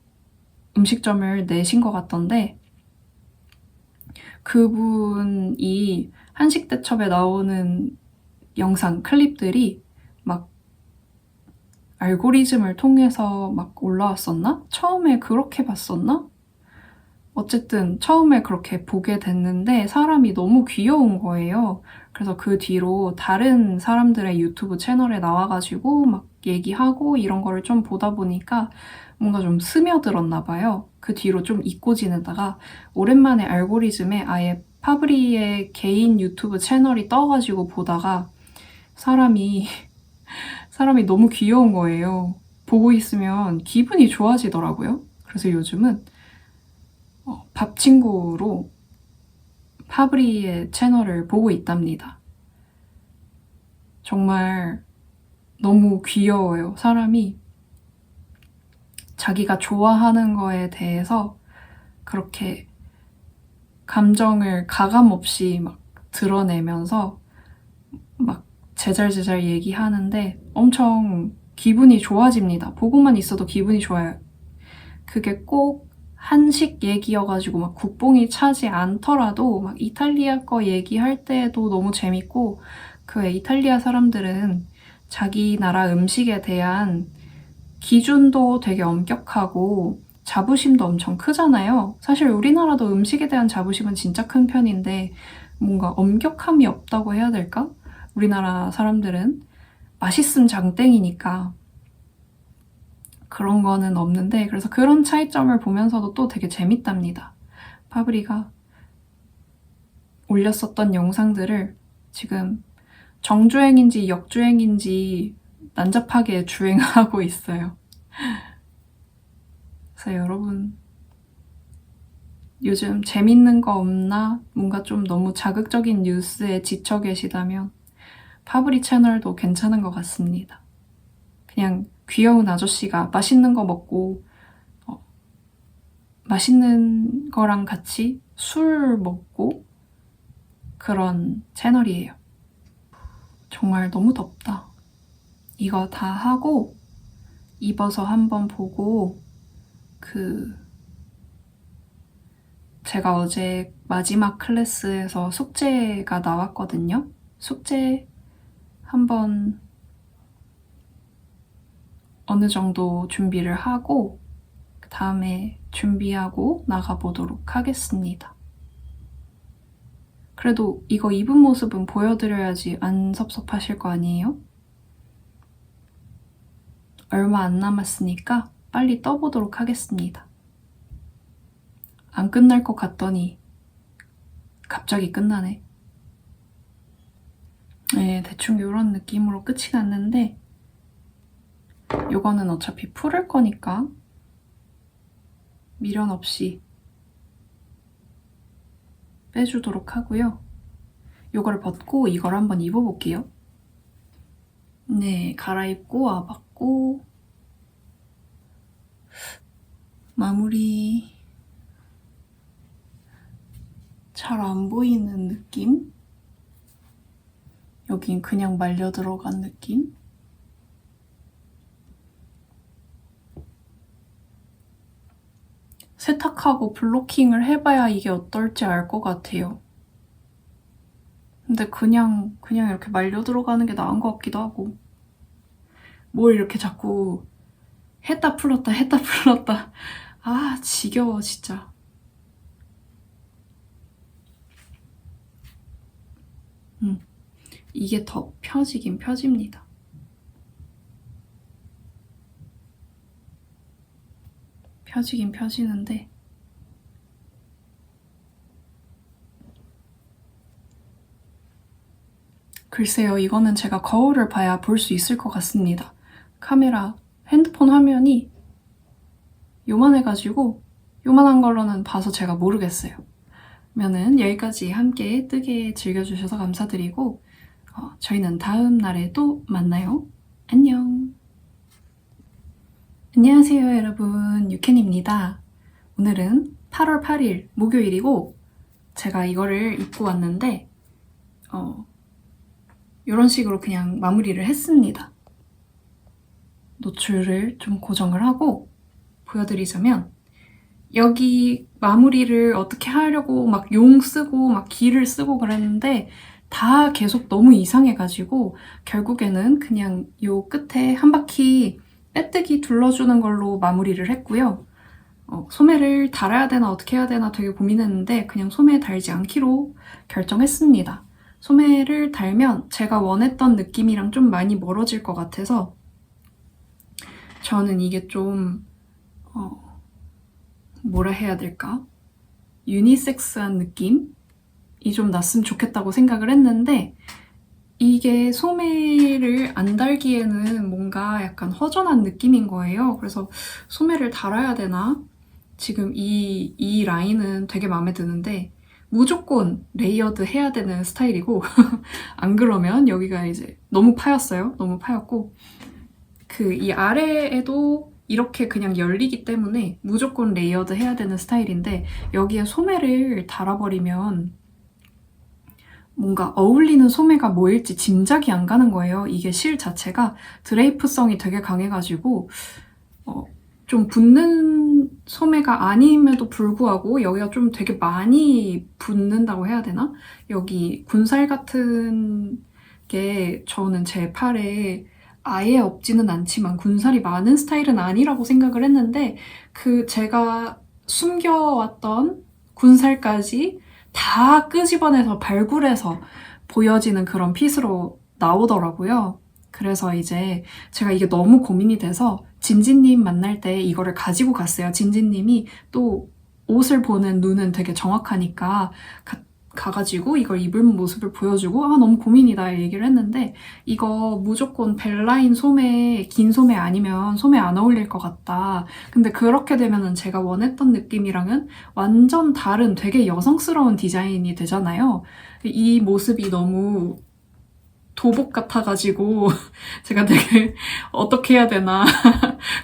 음식점을 내신 것 같던데 그분이 한식 대첩에 나오는 영상, 클립들이 막 알고리즘을 통해서 막 올라왔었나? 처음에 그렇게 봤었나? 어쨌든 처음에 그렇게 보게 됐는데 사람이 너무 귀여운 거예요. 그래서 그 뒤로 다른 사람들의 유튜브 채널에 나와가지고 막 얘기하고 이런 거를 좀 보다 보니까 뭔가 좀 스며들었나 봐요. 그 뒤로 좀 잊고 지내다가 오랜만에 알고리즘에 아예 파브리의 개인 유튜브 채널이 떠가지고 보다가 사람이 너무 귀여운 거예요. 보고 있으면 기분이 좋아지더라고요. 그래서 요즘은 밥 친구로 파브리의 채널을 보고 있답니다. 정말 너무 귀여워요. 사람이 자기가 좋아하는 거에 대해서 그렇게 감정을 가감 없이 막 드러내면서 막 제잘제잘 얘기하는데 엄청 기분이 좋아집니다. 보고만 있어도 기분이 좋아요. 그게 꼭 한식 얘기여가지고 막 국뽕이 차지 않더라도 막 이탈리아 거 얘기할 때도 너무 재밌고 그 이탈리아 사람들은 자기 나라 음식에 대한 기준도 되게 엄격하고 자부심도 엄청 크잖아요. 사실 우리나라도 음식에 대한 자부심은 진짜 큰 편인데 뭔가 엄격함이 없다고 해야 될까? 우리나라 사람들은 맛있음 장땡이니까 그런 거는 없는데 그래서 그런 차이점을 보면서도 또 되게 재밌답니다. 파브리가 올렸었던 영상들을 지금 정주행인지 역주행인지 난잡하게 주행하고 있어요. 그래서 여러분 요즘 재밌는 거 없나? 뭔가 좀 너무 자극적인 뉴스에 지쳐 계시다면 파브리 채널도 괜찮은 것 같습니다. 그냥 귀여운 아저씨가 맛있는 거 먹고 맛있는 거랑 같이 술 먹고 그런 채널이에요. 정말 너무 덥다. 이거 다 하고 입어서 한번 보고 그 제가 어제 마지막 클래스에서 숙제가 나왔거든요. 숙제 한번 어느 정도 준비를 하고 그 다음에 준비하고 나가보도록 하겠습니다. 그래도 이거 입은 모습은 보여드려야지 안 섭섭하실 거 아니에요? 얼마 안 남았으니까 빨리 떠보도록 하겠습니다. 안 끝날 것 같더니 갑자기 끝나네. 네, 대충 이런 느낌으로 끝이 났는데 요거는 어차피 풀을 거니까 미련 없이 빼주도록 하고요. 요거를 벗고 이걸 한번 입어볼게요. 네, 갈아입고 와봤고 마무리 잘 안 보이는 느낌? 여긴 그냥 말려 들어간 느낌? 세탁하고 블로킹을 해봐야 이게 어떨지 알 것 같아요. 근데 그냥 이렇게 말려 들어가는 게 나은 것 같기도 하고. 뭘 이렇게 자꾸 했다 풀었다 아, 지겨워 진짜. 이게 더 펴지긴 펴집니다. 펴지긴 펴지는데 글쎄요, 이거는 제가 거울을 봐야 볼 수 있을 것 같습니다. 카메라, 핸드폰 화면이 요만해가지고 요만한 걸로는 봐서 제가 모르겠어요. 그러면은 여기까지 함께 뜨개 즐겨주셔서 감사드리고 저희는 다음 날에 또 만나요. 안녕. 안녕하세요 여러분, 유캔입니다. 오늘은 8월 8일 목요일이고 제가 이거를 입고 왔는데 이런 식으로 그냥 마무리를 했습니다. 노출을 좀 고정을 하고 보여드리자면 여기 마무리를 어떻게 하려고 막 용 쓰고 막 기를 쓰고 그랬는데 다 계속 너무 이상해가지고 결국에는 그냥 요 끝에 한 바퀴 빼뜨기 둘러주는 걸로 마무리를 했고요. 소매를 달아야 되나 어떻게 해야 되나 되게 고민했는데 그냥 소매 달지 않기로 결정했습니다. 소매를 달면 제가 원했던 느낌이랑 좀 많이 멀어질 것 같아서 저는 이게 좀 뭐라 해야 될까? 유니섹스한 느낌이 좀 났으면 좋겠다고 생각을 했는데 이게 소매를 안 달기에는 뭔가 약간 허전한 느낌인 거예요. 그래서 소매를 달아야 되나? 지금 이 라인은 되게 마음에 드는데 무조건 레이어드 해야 되는 스타일이고 안 그러면 여기가 이제 너무 파였어요. 너무 파였고 이 아래에도 이렇게 그냥 열리기 때문에 무조건 레이어드 해야 되는 스타일인데 여기에 소매를 달아버리면 뭔가 어울리는 소매가 뭐일지 짐작이 안 가는 거예요. 이게 실 자체가 드레이프성이 되게 강해가지고 좀 붙는 소매가 아님에도 불구하고 여기가 좀 되게 많이 붙는다고 해야 되나? 여기 군살 같은 게 저는 제 팔에 아예 없지는 않지만 군살이 많은 스타일은 아니라고 생각을 했는데 제가 숨겨왔던 군살까지 다 끄집어내서 발굴해서 보여지는 그런 핏으로 나오더라고요. 그래서 이제 제가 이게 너무 고민이 돼서 진진님 만날 때 이거를 가지고 갔어요. 진진님이 또 옷을 보는 눈은 되게 정확하니까 가가지고 이걸 입은 모습을 보여주고 너무 고민이다 얘기를 했는데 이거 무조건 벨라인 소매, 긴 소매 아니면 소매 안 어울릴 것 같다. 근데 그렇게 되면은 제가 원했던 느낌이랑은 완전 다른 되게 여성스러운 디자인이 되잖아요. 이 모습이 너무 도복 같아가지고 제가 되게 어떻게 해야 되나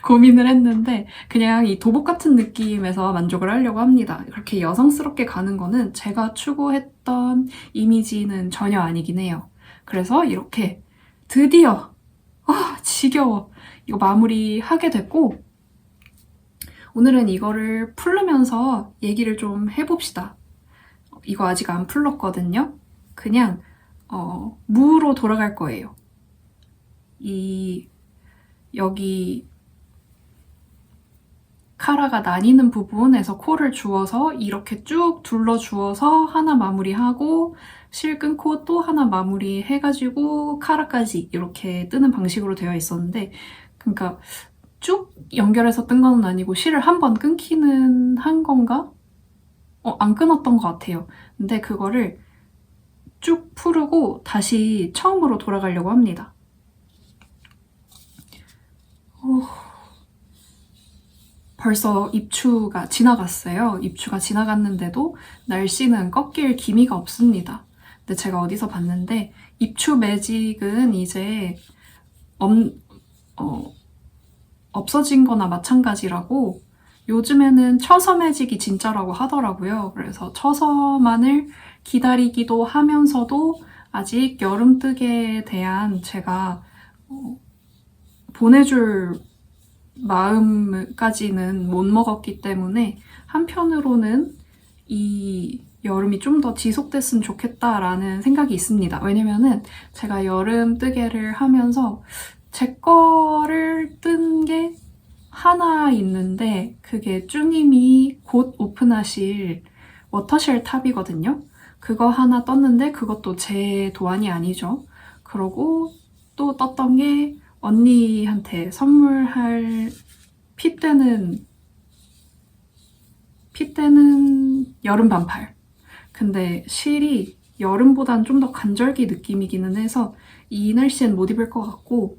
고민을 했는데 그냥 이 도복 같은 느낌에서 만족을 하려고 합니다. 그렇게 여성스럽게 가는 거는 제가 추구했던 이미지는 전혀 아니긴 해요. 그래서 이렇게 드디어 지겨워 이거 마무리하게 됐고 오늘은 이거를 풀르면서 얘기를 좀 해봅시다. 이거 아직 안 풀렀거든요. 그냥 무로 돌아갈 거예요. 여기 카라가 나뉘는 부분에서 코를 주워서 이렇게 쭉 둘러 주어서 하나 마무리하고 실 끊고 또 하나 마무리 해가지고 카라까지 이렇게 뜨는 방식으로 되어 있었는데, 그러니까 쭉 연결해서 뜬 건 아니고 실을 한 번 끊기는 한 건가? 안 끊었던 것 같아요. 근데 그거를 쭉 풀고 다시 처음으로 돌아가려고 합니다. 벌써 입추가 지나갔어요. 입추가 지나갔는데도 날씨는 꺾일 기미가 없습니다. 근데 제가 어디서 봤는데 입추 매직은 이제 없어진 거나 마찬가지라고, 요즘에는 처서 매직이 진짜라고 하더라고요. 그래서 처서만을 기다리기도 하면서도 아직 여름뜨개에 대한 제가 보내줄 마음까지는 못 먹었기 때문에 한편으로는 이 여름이 좀 더 지속됐으면 좋겠다라는 생각이 있습니다. 왜냐면은 제가 여름뜨개를 하면서 제 거를 뜬 게 하나 있는데 그게 쭈님이 곧 오픈하실 워터쉘 탑이거든요. 그거 하나 떴는데 그것도 제 도안이 아니죠. 그러고 또 떴던 게 언니한테 선물할 핏대는 여름 반팔. 근데 실이 여름보단 좀 더 간절기 느낌이기는 해서 이 날씨엔 못 입을 것 같고,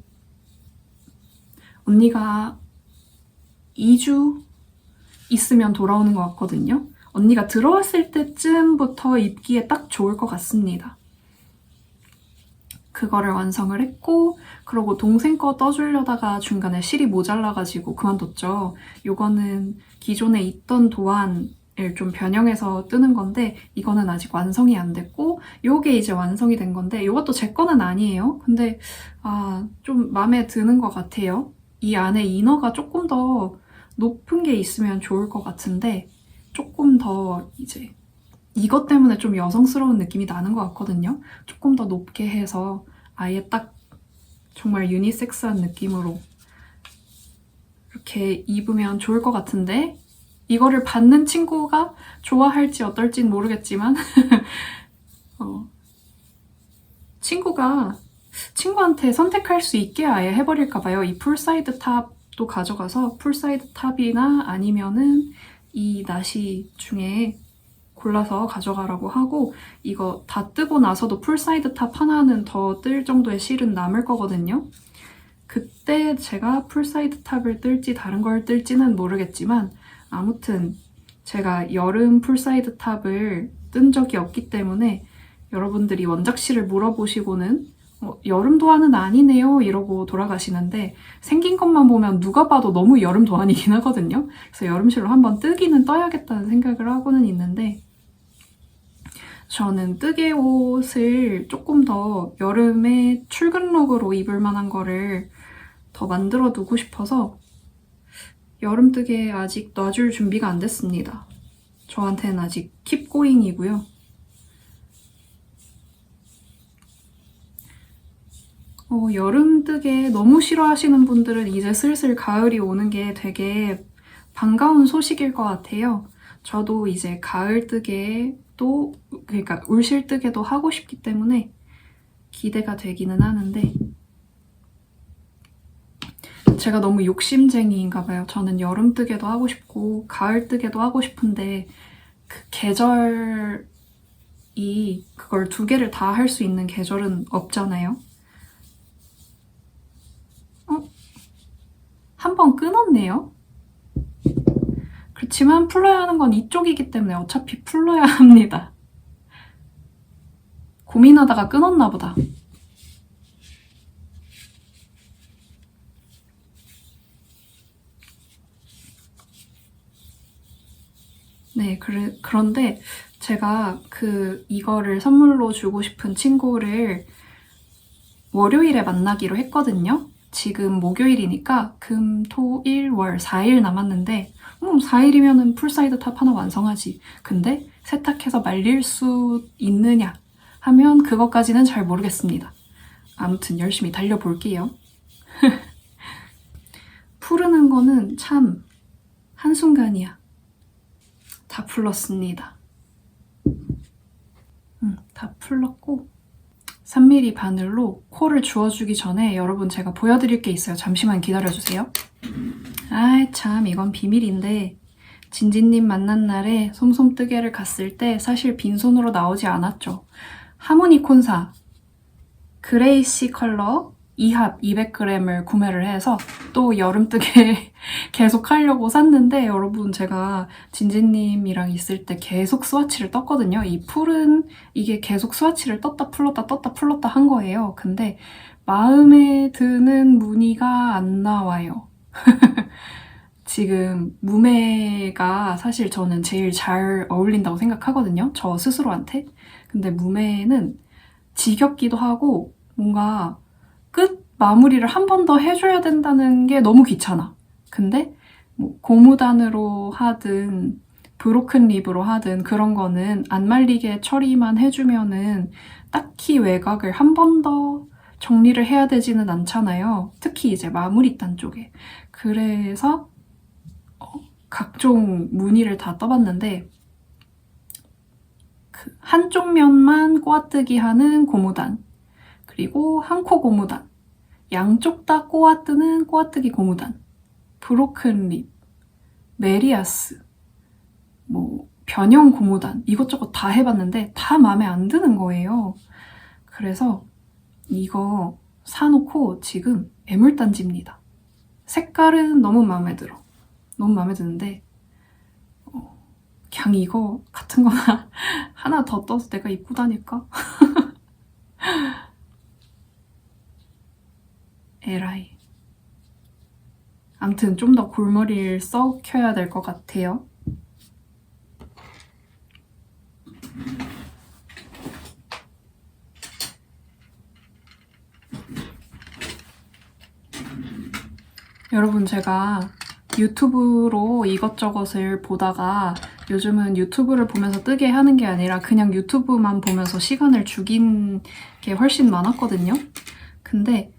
언니가 2주 있으면 돌아오는 것 같거든요. 언니가 들어왔을 때쯤부터 입기에 딱 좋을 것 같습니다. 그거를 완성을 했고, 그러고 동생 거 떠주려다가 중간에 실이 모자라가지고 그만뒀죠. 요거는 기존에 있던 도안을 좀 변형해서 뜨는 건데 이거는 아직 완성이 안 됐고, 요게 이제 완성이 된 건데 요것도 제 거는 아니에요. 근데 좀 마음에 드는 것 같아요. 이 안에 이너가 조금 더 높은 게 있으면 좋을 것 같은데 조금 더 이제 이것 때문에 좀 여성스러운 느낌이 나는 것 같거든요. 조금 더 높게 해서 아예 딱 정말 유니섹스한 느낌으로 이렇게 입으면 좋을 것 같은데, 이거를 받는 친구가 좋아할지 어떨진 모르겠지만 친구한테 선택할 수 있게 아예 해버릴까 봐요. 이 풀사이드 탑도 가져가서 풀사이드 탑이나 아니면은 이 나시 중에 골라서 가져가라고 하고, 이거 다 뜨고 나서도 풀사이드 탑 하나는 더 뜰 정도의 실은 남을 거거든요. 그때 제가 풀사이드 탑을 뜰지 다른 걸 뜰지는 모르겠지만, 아무튼 제가 여름 풀사이드 탑을 뜬 적이 없기 때문에 여러분들이 원작실을 물어보시고는 여름 도안은 아니네요 이러고 돌아가시는데, 생긴 것만 보면 누가 봐도 너무 여름 도안이긴 하거든요. 그래서 여름실로 한번 뜨기는 떠야겠다는 생각을 하고는 있는데, 저는 뜨개 옷을 조금 더 여름에 출근룩으로 입을 만한 거를 더 만들어 두고 싶어서 여름 뜨개 아직 놔줄 준비가 안 됐습니다. 저한테는 아직 킵고잉이고요. 여름 뜨개 너무 싫어하시는 분들은 이제 슬슬 가을이 오는 게 되게 반가운 소식일 것 같아요. 저도 이제 가을 뜨개도, 그러니까 울실 뜨개도 하고 싶기 때문에 기대가 되기는 하는데, 제가 너무 욕심쟁이인가 봐요. 저는 여름 뜨개도 하고 싶고 가을 뜨개도 하고 싶은데 그 계절이, 그걸 두 개를 다 할 수 있는 계절은 없잖아요. 한 번 끊었네요. 그렇지만 풀러야 하는 건 이쪽이기 때문에 어차피 풀러야 합니다. 고민하다가 끊었나 보다. 네, 그런데 제가 이거를 선물로 주고 싶은 친구를 월요일에 만나기로 했거든요. 지금 목요일이니까 금, 토, 일, 월 4일 남았는데 4일이면은 풀사이드 탑 하나 완성하지. 근데 세탁해서 말릴 수 있느냐 하면 그것까지는 잘 모르겠습니다. 아무튼 열심히 달려볼게요. 푸르는 거는 참 한순간이야. 다 풀렀습니다. 다 풀렀고 3mm 바늘로 코를 주워주기 전에 여러분 제가 보여드릴 게 있어요. 잠시만 기다려주세요. 아이 참 이건 비밀인데 진진님 만난 날에 솜솜뜨개를 갔을 때 사실 빈손으로 나오지 않았죠. 하모니콘사 그레이시 컬러 2합 200g을 구매를 해서 또 여름뜨개 계속 하려고 샀는데 여러분 제가 진진님이랑 있을 때 계속 스와치를 떴거든요. 이 풀은 이게 계속 스와치를 떴다 풀렀다 한 거예요. 근데 마음에 드는 무늬가 안 나와요. 지금 무매가 사실 저는 제일 잘 어울린다고 생각하거든요. 저 스스로한테. 근데 무매는 지겹기도 하고 뭔가 끝 마무리를 한 번 더 해줘야 된다는 게 너무 귀찮아. 근데 뭐 고무단으로 하든 브로큰 립으로 하든 그런 거는 안 말리게 처리만 해주면은 딱히 외곽을 한 번 더 정리를 해야 되지는 않잖아요. 특히 이제 마무리단 쪽에. 그래서 각종 무늬를 다 떠봤는데 그 한쪽 면만 꼬아뜨기 하는 고무단 그리고 한 코 고무단 양쪽 다 꼬아뜨는 꼬아뜨기 고무단 브로큰 립 메리아스 뭐 변형 고무단 이것저것 다 해봤는데 다 마음에 안 드는 거예요. 그래서 이거 사놓고 지금 애물단지입니다. 색깔은 너무 마음에 들어. 너무 마음에 드는데 그냥 이거 같은 거나 하나 더 떠서 내가 입고 다닐까? 에라이. 암튼 좀 더 골머리를 썩혀야 될 것 같아요. 여러분 제가 유튜브로 이것저것을 보다가 요즘은 유튜브를 보면서 뜨게 하는 게 아니라 그냥 유튜브만 보면서 시간을 죽인 게 훨씬 많았거든요. 근데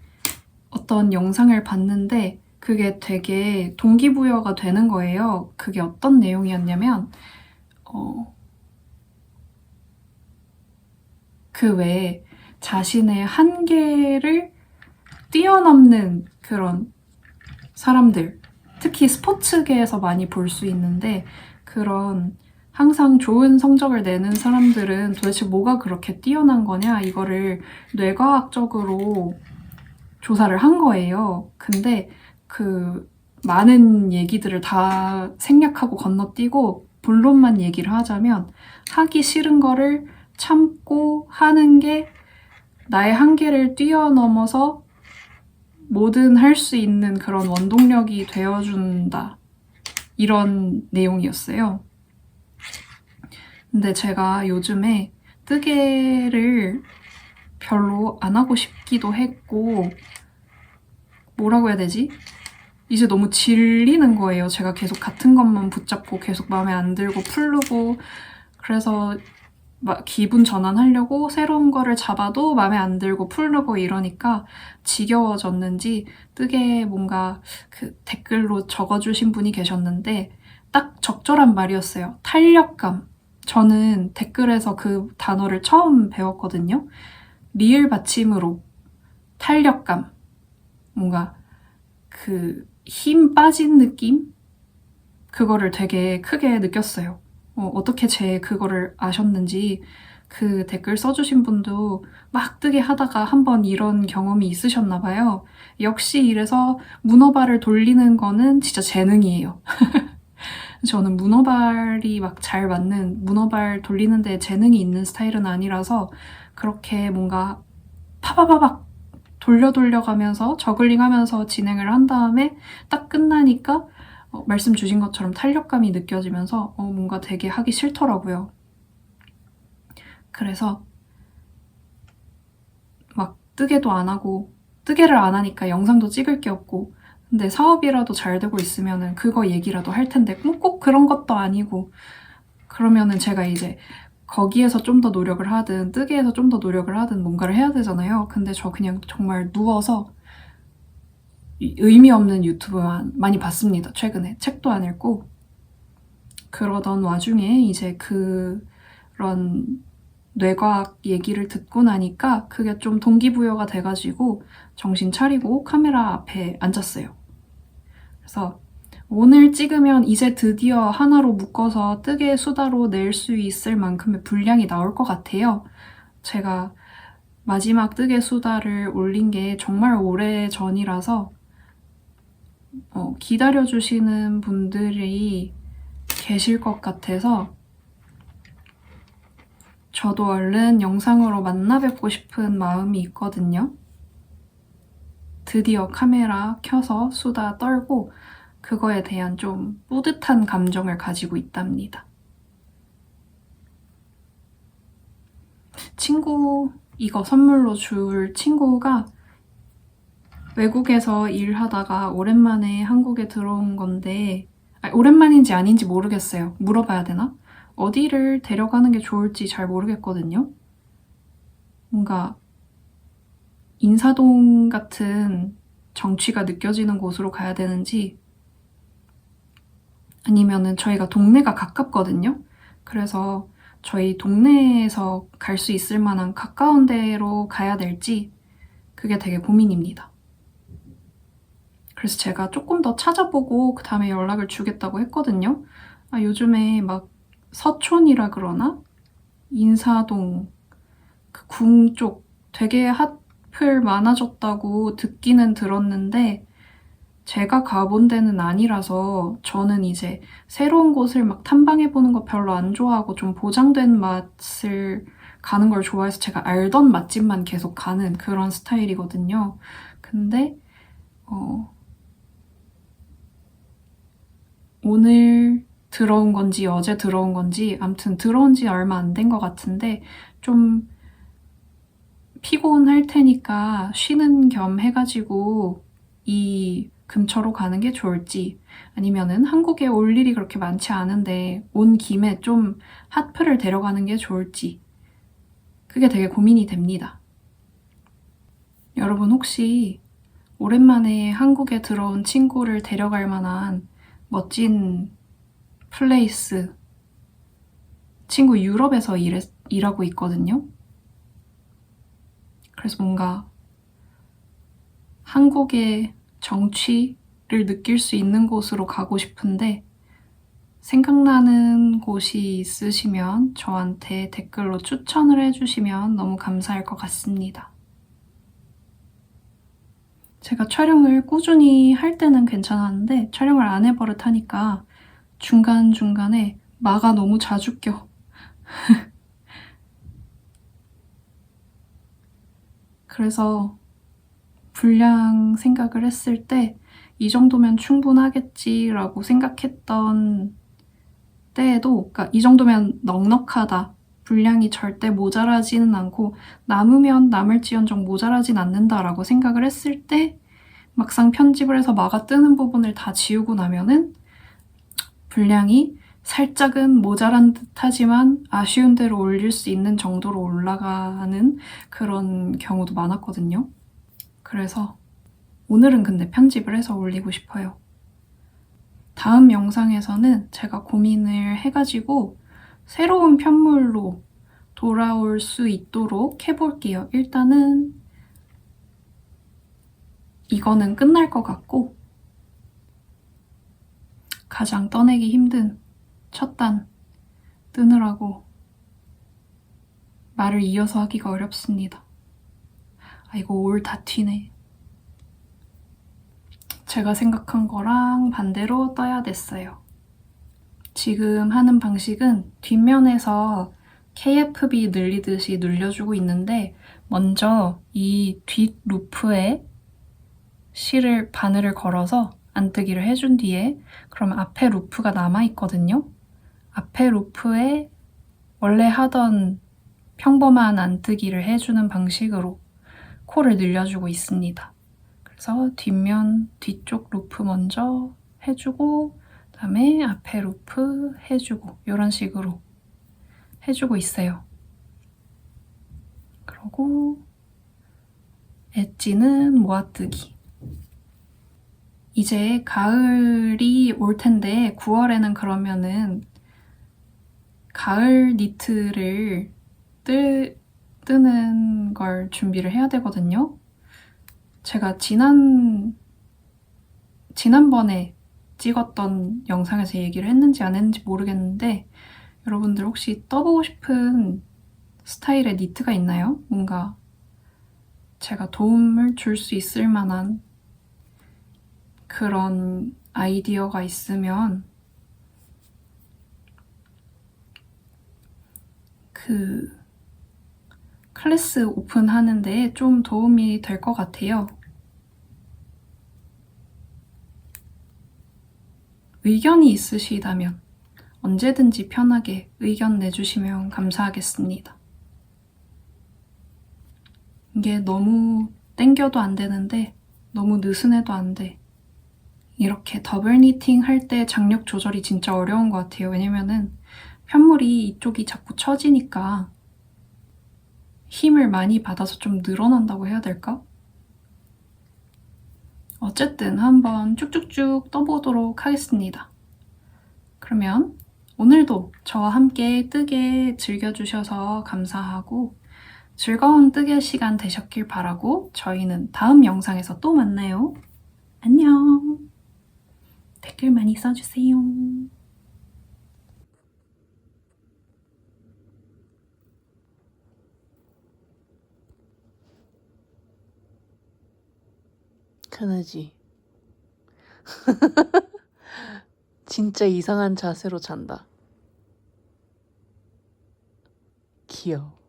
어떤 영상을 봤는데 그게 되게 동기부여가 되는 거예요. 그게 어떤 내용이었냐면 그 외에 자신의 한계를 뛰어넘는 그런 사람들 특히 스포츠계에서 많이 볼 수 있는데 그런 항상 좋은 성적을 내는 사람들은 도대체 뭐가 그렇게 뛰어난 거냐 이거를 뇌과학적으로 조사를 한 거예요. 근데 그 많은 얘기들을 다 생략하고 건너뛰고 본론만 얘기를 하자면 하기 싫은 거를 참고 하는 게 나의 한계를 뛰어넘어서 뭐든 할 수 있는 그런 원동력이 되어준다. 이런 내용이었어요. 근데 제가 요즘에 뜨개를 별로 안 하고 싶기도 했고 뭐라고 해야 되지? 이제 너무 질리는 거예요. 제가 계속 같은 것만 붙잡고 계속 마음에 안 들고 풀르고 그래서 막 기분 전환하려고 새로운 거를 잡아도 마음에 안 들고 풀르고 이러니까 지겨워졌는지 뜨개 뭔가 그 댓글로 적어주신 분이 계셨는데 딱 적절한 말이었어요. 탄력감. 저는 댓글에서 그 단어를 처음 배웠거든요. 리을 받침으로 탄력감. 뭔가 그 힘 빠진 느낌? 그거를 되게 크게 느꼈어요. 어떻게 제 그거를 아셨는지 그 댓글 써주신 분도 막 뜨게 하다가 한번 이런 경험이 있으셨나 봐요. 역시 이래서 문어발을 돌리는 거는 진짜 재능이에요. 저는 문어발이 막 잘 맞는 문어발 돌리는데 재능이 있는 스타일은 아니라서 그렇게 뭔가 파바바박 돌려가면서 저글링하면서 진행을 한 다음에 딱 끝나니까 말씀 주신 것처럼 탄력감이 느껴지면서 뭔가 되게 하기 싫더라고요. 그래서 막 뜨개도 안 하고 뜨개를 안 하니까 영상도 찍을 게 없고, 근데 사업이라도 잘 되고 있으면은 그거 얘기라도 할 텐데 꼭 그런 것도 아니고, 그러면은 제가 이제 거기에서 좀 더 노력을 하든 뜨개에서 좀 더 노력을 하든 뭔가를 해야 되잖아요. 근데 저 그냥 정말 누워서 의미 없는 유튜브만 많이 봤습니다. 최근에 책도 안 읽고. 그러던 와중에 이제 그런 뇌과학 얘기를 듣고 나니까 그게 좀 동기부여가 돼가지고 정신 차리고 카메라 앞에 앉았어요. 그래서 오늘 찍으면 이제 드디어 하나로 묶어서 뜨개 수다로 낼 수 있을 만큼의 분량이 나올 것 같아요. 제가 마지막 뜨개 수다를 올린 게 정말 오래 전이라서 기다려주시는 분들이 계실 것 같아서 저도 얼른 영상으로 만나 뵙고 싶은 마음이 있거든요. 드디어 카메라 켜서 수다 떨고 그거에 대한 좀 뿌듯한 감정을 가지고 있답니다. 이거 선물로 줄 친구가 외국에서 일하다가 오랜만에 한국에 들어온 건데, 오랜만인지 아닌지 모르겠어요. 물어봐야 되나? 어디를 데려가는 게 좋을지 잘 모르겠거든요. 뭔가 인사동 같은 정취가 느껴지는 곳으로 가야 되는지, 아니면은 저희가 동네가 가깝거든요. 그래서 저희 동네에서 갈 수 있을 만한 가까운 데로 가야 될지 그게 되게 고민입니다. 그래서 제가 조금 더 찾아보고 그 다음에 연락을 주겠다고 했거든요. 요즘에 막 서촌이라 그러나? 인사동, 그 궁 쪽 되게 핫플 많아졌다고 듣기는 들었는데 제가 가본 데는 아니라서 저는 이제 새로운 곳을 막 탐방해보는 거 별로 안 좋아하고 좀 보장된 맛을 가는 걸 좋아해서 제가 알던 맛집만 계속 가는 그런 스타일이거든요. 근데 오늘 들어온 건지 어제 들어온 건지 아무튼 들어온 지 얼마 안 된 것 같은데 좀 피곤할 테니까 쉬는 겸 해가지고 이 근처로 가는 게 좋을지 아니면은 한국에 올 일이 그렇게 많지 않은데 온 김에 좀 핫플을 데려가는 게 좋을지 그게 되게 고민이 됩니다. 여러분 혹시 오랜만에 한국에 들어온 친구를 데려갈 만한 멋진 플레이스, 친구 유럽에서 일하고 있거든요. 그래서 뭔가 한국의 정취를 느낄 수 있는 곳으로 가고 싶은데 생각나는 곳이 있으시면 저한테 댓글로 추천을 해주시면 너무 감사할 것 같습니다. 제가 촬영을 꾸준히 할 때는 괜찮았는데 촬영을 안 해버릇하니까 중간중간에 마가 너무 자주 껴. 그래서 분량 생각을 했을 때 이 정도면 충분하겠지라고 생각했던 때에도, 그러니까 이 정도면 넉넉하다, 분량이 절대 모자라지는 않고 남으면 남을지언정 모자라진 않는다라고 생각을 했을 때 막상 편집을 해서 마가 뜨는 부분을 다 지우고 나면은 분량이 살짝은 모자란 듯하지만 아쉬운 대로 올릴 수 있는 정도로 올라가는 그런 경우도 많았거든요. 그래서 오늘은 근데 편집을 해서 올리고 싶어요. 다음 영상에서는 제가 고민을 해가지고 새로운 편물로 돌아올 수 있도록 해볼게요. 일단은 이거는 끝날 것 같고 가장 떠내기 힘든 첫 단 뜨느라고 말을 이어서 하기가 어렵습니다. 이거 올 다 튀네. 제가 생각한 거랑 반대로 떠야 됐어요. 지금 하는 방식은 뒷면에서 KFB 늘리듯이 늘려주고 있는데 먼저 이 뒷 루프에 바늘을 걸어서 안뜨기를 해준 뒤에 그럼 앞에 루프가 남아있거든요. 앞에 루프에 원래 하던 평범한 안뜨기를 해주는 방식으로 코를 늘려주고 있습니다. 그래서 뒷면, 뒤쪽 루프 먼저 해주고 그다음에 앞에 루프 해주고 이런 식으로 해주고 있어요. 그리고 엣지는 모아뜨기. 이제 가을이 올 텐데 9월에는 그러면은 가을 니트를 뜨는 걸 준비를 해야 되거든요. 제가 지난번에 찍었던 영상에서 얘기를 했는지 안 했는지 모르겠는데 여러분들 혹시 떠보고 싶은 스타일의 니트가 있나요? 뭔가 제가 도움을 줄 수 있을 만한 그런 아이디어가 있으면 그 클래스 오픈하는데 좀 도움이 될 것 같아요. 의견이 있으시다면 언제든지 편하게 의견 내주시면 감사하겠습니다. 이게 너무 땡겨도 안 되는데 너무 느슨해도 안 돼. 이렇게 더블 니팅 할 때 장력 조절이 진짜 어려운 것 같아요. 왜냐면은 편물이 이쪽이 자꾸 처지니까 힘을 많이 받아서 좀 늘어난다고 해야 될까? 어쨌든 한번 쭉쭉쭉 떠보도록 하겠습니다. 그러면 오늘도 저와 함께 뜨개 즐겨주셔서 감사하고 즐거운 뜨개 시간 되셨길 바라고 저희는 다음 영상에서 또 만나요. 안녕. 댓글 많이 써주세요. 큰애지. 진짜 이상한 자세로 잔다. 귀여워.